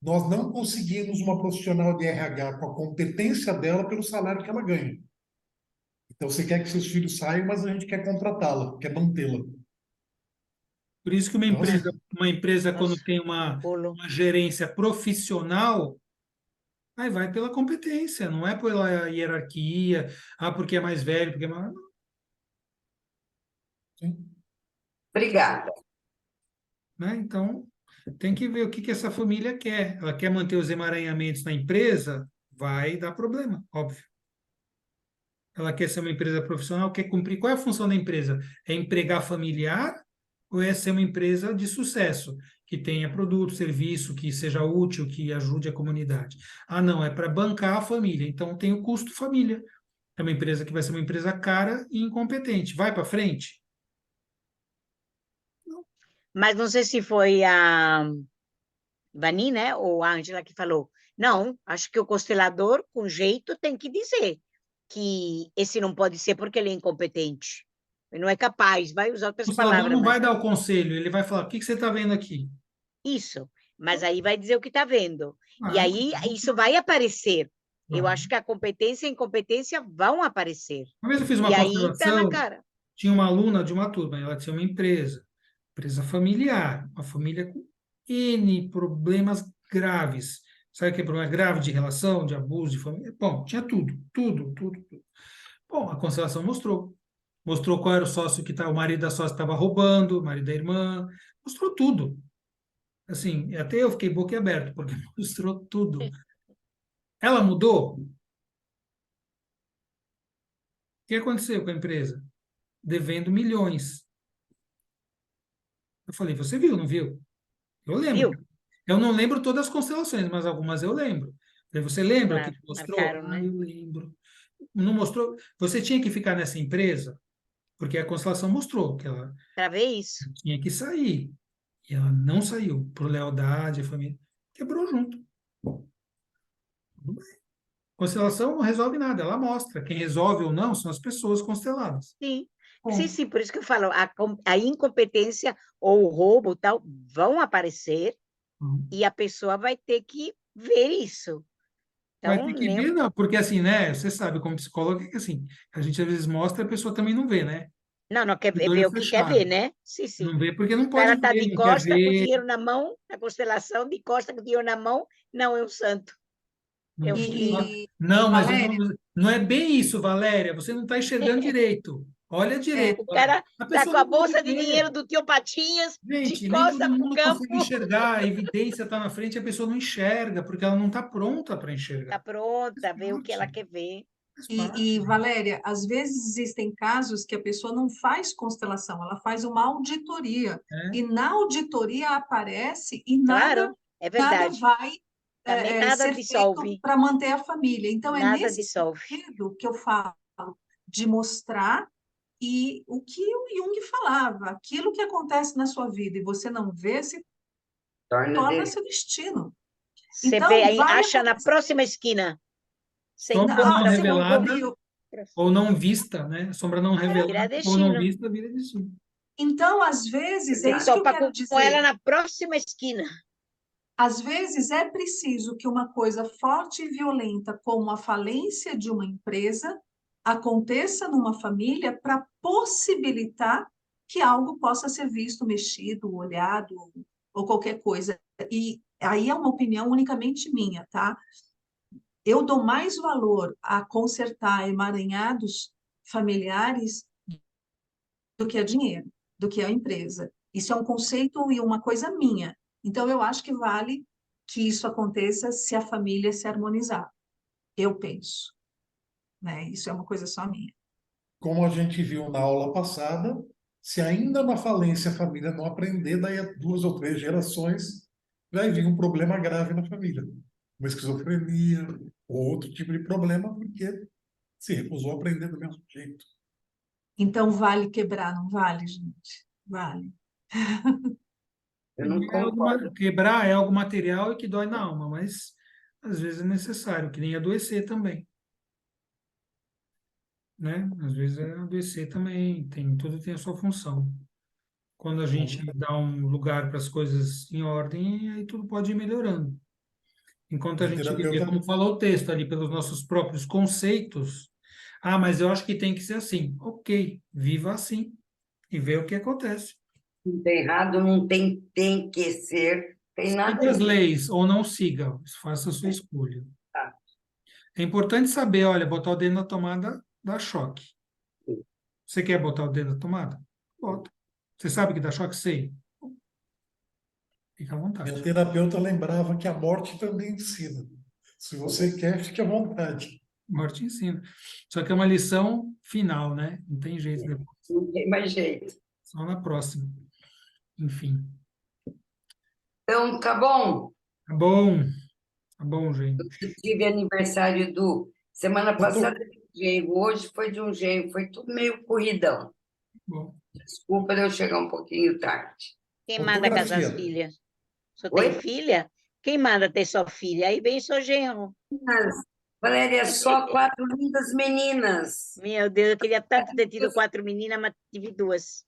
nós não conseguimos uma profissional de RH com a competência dela pelo salário que ela ganha. Então você quer que seus filhos saiam, mas a gente quer contratá-la, quer mantê-la. Por isso que Então, assim, uma empresa quando Nossa, tem que uma, bolo. uma gerência profissional, aí vai pela competência, não é pela hierarquia, porque é mais velho, porque é mais... Sim. Obrigada. né? Então, tem que ver o que essa família quer. Ela quer manter os emaranhamentos na empresa? Vai dar problema, óbvio. Ela quer ser uma empresa profissional, quer cumprir. Qual é a função da empresa? É empregar familiar ou é ser uma empresa de sucesso, que tenha produto, serviço, que seja útil, que ajude a comunidade? Ah, não, é para bancar a família. Então tem o custo família. É uma empresa que vai ser uma empresa cara e incompetente. Vai para frente? Mas não sei se foi a Vani, né, ou a Ângela que falou. Não, acho que o constelador, com jeito, tem que dizer que esse não pode ser porque ele é incompetente. Ele não é capaz, vai usar O outras constelador palavras, não vai mas dar o conselho, ele vai falar: o que você está vendo aqui? isso. Mas aí vai dizer o que está vendo. E Vai, aí isso vai aparecer. Eu vai. acho que a competência e a incompetência vão aparecer. Uma vez eu fiz E uma aí está na constelação, cara. tinha uma aluna de uma turma, ela tinha uma empresa familiar, uma família com N problemas graves. Sabe que é problema grave de relação, de abuso de família? Bom, tinha tudo, tudo, tudo, tudo. Bom, a constelação mostrou. Mostrou qual era o sócio que tá, o marido da sócia estava roubando, o marido da irmã, mostrou tudo. Assim, até eu fiquei boquiaberto, porque mostrou tudo. Ela mudou? O que aconteceu com a empresa? Devendo milhões. Eu falei: você viu, não viu? Eu lembro. Viu? Eu não lembro todas as constelações, mas algumas eu lembro. Falei: você lembra o que Claro, mostrou? marcaram, Ah, né? eu lembro. Não mostrou? Você tinha que ficar nessa empresa, porque a constelação mostrou que ela Para ver isso. tinha que sair. E ela não saiu, por lealdade, a família. Quebrou junto. Tudo bem. Constelação não resolve nada, ela mostra. Quem resolve ou não são as pessoas consteladas. Sim, sim, Bom, sim, por isso que eu falo, a incompetência ou o roubo tal vão aparecer Uhum. e a pessoa vai ter que ver isso. Vai Então, ter que nem, ver, não, porque assim, né? Você sabe, como psicólogo, que assim, a gente às vezes mostra, a pessoa também não vê, né? não quer De ver olho o que quer ver, fechado. né? Sim, sim. Não vê porque não O pode cara está ver, de não quer costa com o ver. dinheiro na mão, na constelação, de costa com o dinheiro na mão, não é um santo, é Não, o filho. não, mas eu não, Valéria, não é bem isso, Valéria. Você não está enxergando direito. Olha é, direito. O cara A tá pessoa com a não pode bolsa de ver. dinheiro do tio Patinhas de Gente, nem todo costa para o mundo consegue campo. enxergar. A evidência está na frente, a pessoa não enxerga, porque ela não está pronta para Tá enxergar. Faz pronta, vê o que ela parte. quer ver. Faz e, parte. Valéria, às vezes existem casos que a pessoa não faz constelação, ela faz uma auditoria. É. E na auditoria aparece e nada, Claro, é nada verdade. vai Também nada ser feito dissolve, para manter a família. Então, é nada nesse dissolve. sentido que eu falo de mostrar e o que o Jung falava, aquilo que acontece na sua vida e você não vê, se Torna torna dele. seu destino. Você vê Então, aí, vale acha na acontecer. próxima esquina. Você Sombra não encontra Se eu revelada encontro, ou não vista, né? Sombra não vira revelada ou não destino. vista, vira destino. então, às vezes, é Você isso que eu topa quero com ela dizer. na próxima esquina. Às vezes é preciso que uma coisa forte e violenta, como a falência de uma empresa, aconteça numa família para possibilitar que algo possa ser visto, mexido, olhado ou qualquer coisa. E aí é uma opinião unicamente minha, tá? Eu dou mais valor a consertar emaranhados familiares do que a dinheiro, do que a empresa. Isso é um conceito e uma coisa minha. Então, eu acho que vale que isso aconteça se a família se harmonizar. Eu penso, né? Isso é uma coisa só minha. Como a gente viu na aula passada, se ainda na falência a família não aprender, daí a 2 ou 3 gerações vai vir um problema grave na família. Uma esquizofrenia ou outro tipo de problema, porque se recusou a aprender do mesmo jeito. Então, vale quebrar, não vale, gente? Vale. Eu não concordo. Quebrar é algo material e que dói na alma, mas às vezes é necessário, que nem adoecer também, né? Às vezes é adoecer também, tudo tem a sua função. Quando a gente dá um lugar para as coisas em ordem, aí tudo pode ir melhorando. Enquanto a Meu gente viver, terapeuta, como falou o texto ali, pelos nossos próprios conceitos, ah, mas eu acho que tem que ser assim. Ok, viva assim e vê o que acontece. Não tem errado, não tem que ser, tem nada Siga as disso. leis ou não siga, faça a sua escolha. Tá? É importante saber, olha, botar o dedo na tomada dá choque. Você quer botar o dedo na tomada? Bota. Você sabe que dá choque? Sei. Fica à vontade. Minha terapeuta lembrava que a morte também ensina. Se você quer, fique à vontade. Morte ensina. Só que é uma lição final, né? Não tem jeito depois. Não tem mais jeito. Só na próxima. Enfim. Então, tá bom. Tá bom. Tá bom, gente. Eu tive aniversário do... Semana tô- passada de um genro, hoje foi de um genro, foi tudo meio corridão. Bom. Desculpa de eu chegar um pouquinho tarde. Quem manda casar as Fotografia. filhas? Só Oi? tem filha? Quem manda ter só filha? Aí vem seu genro. Mas, Valéria, só 4 lindas meninas. Meu Deus, eu queria tanto ter tido 4 meninas, mas tive 2.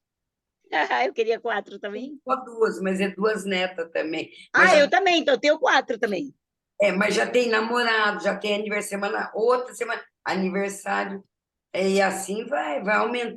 Eu queria 4 também. Só 2, mas é 2 netas também. Mas Ah, já, eu também, então eu tenho 4 também. mas já tem namorado, já tem aniversário, outra semana, aniversário. E assim vai aumentando.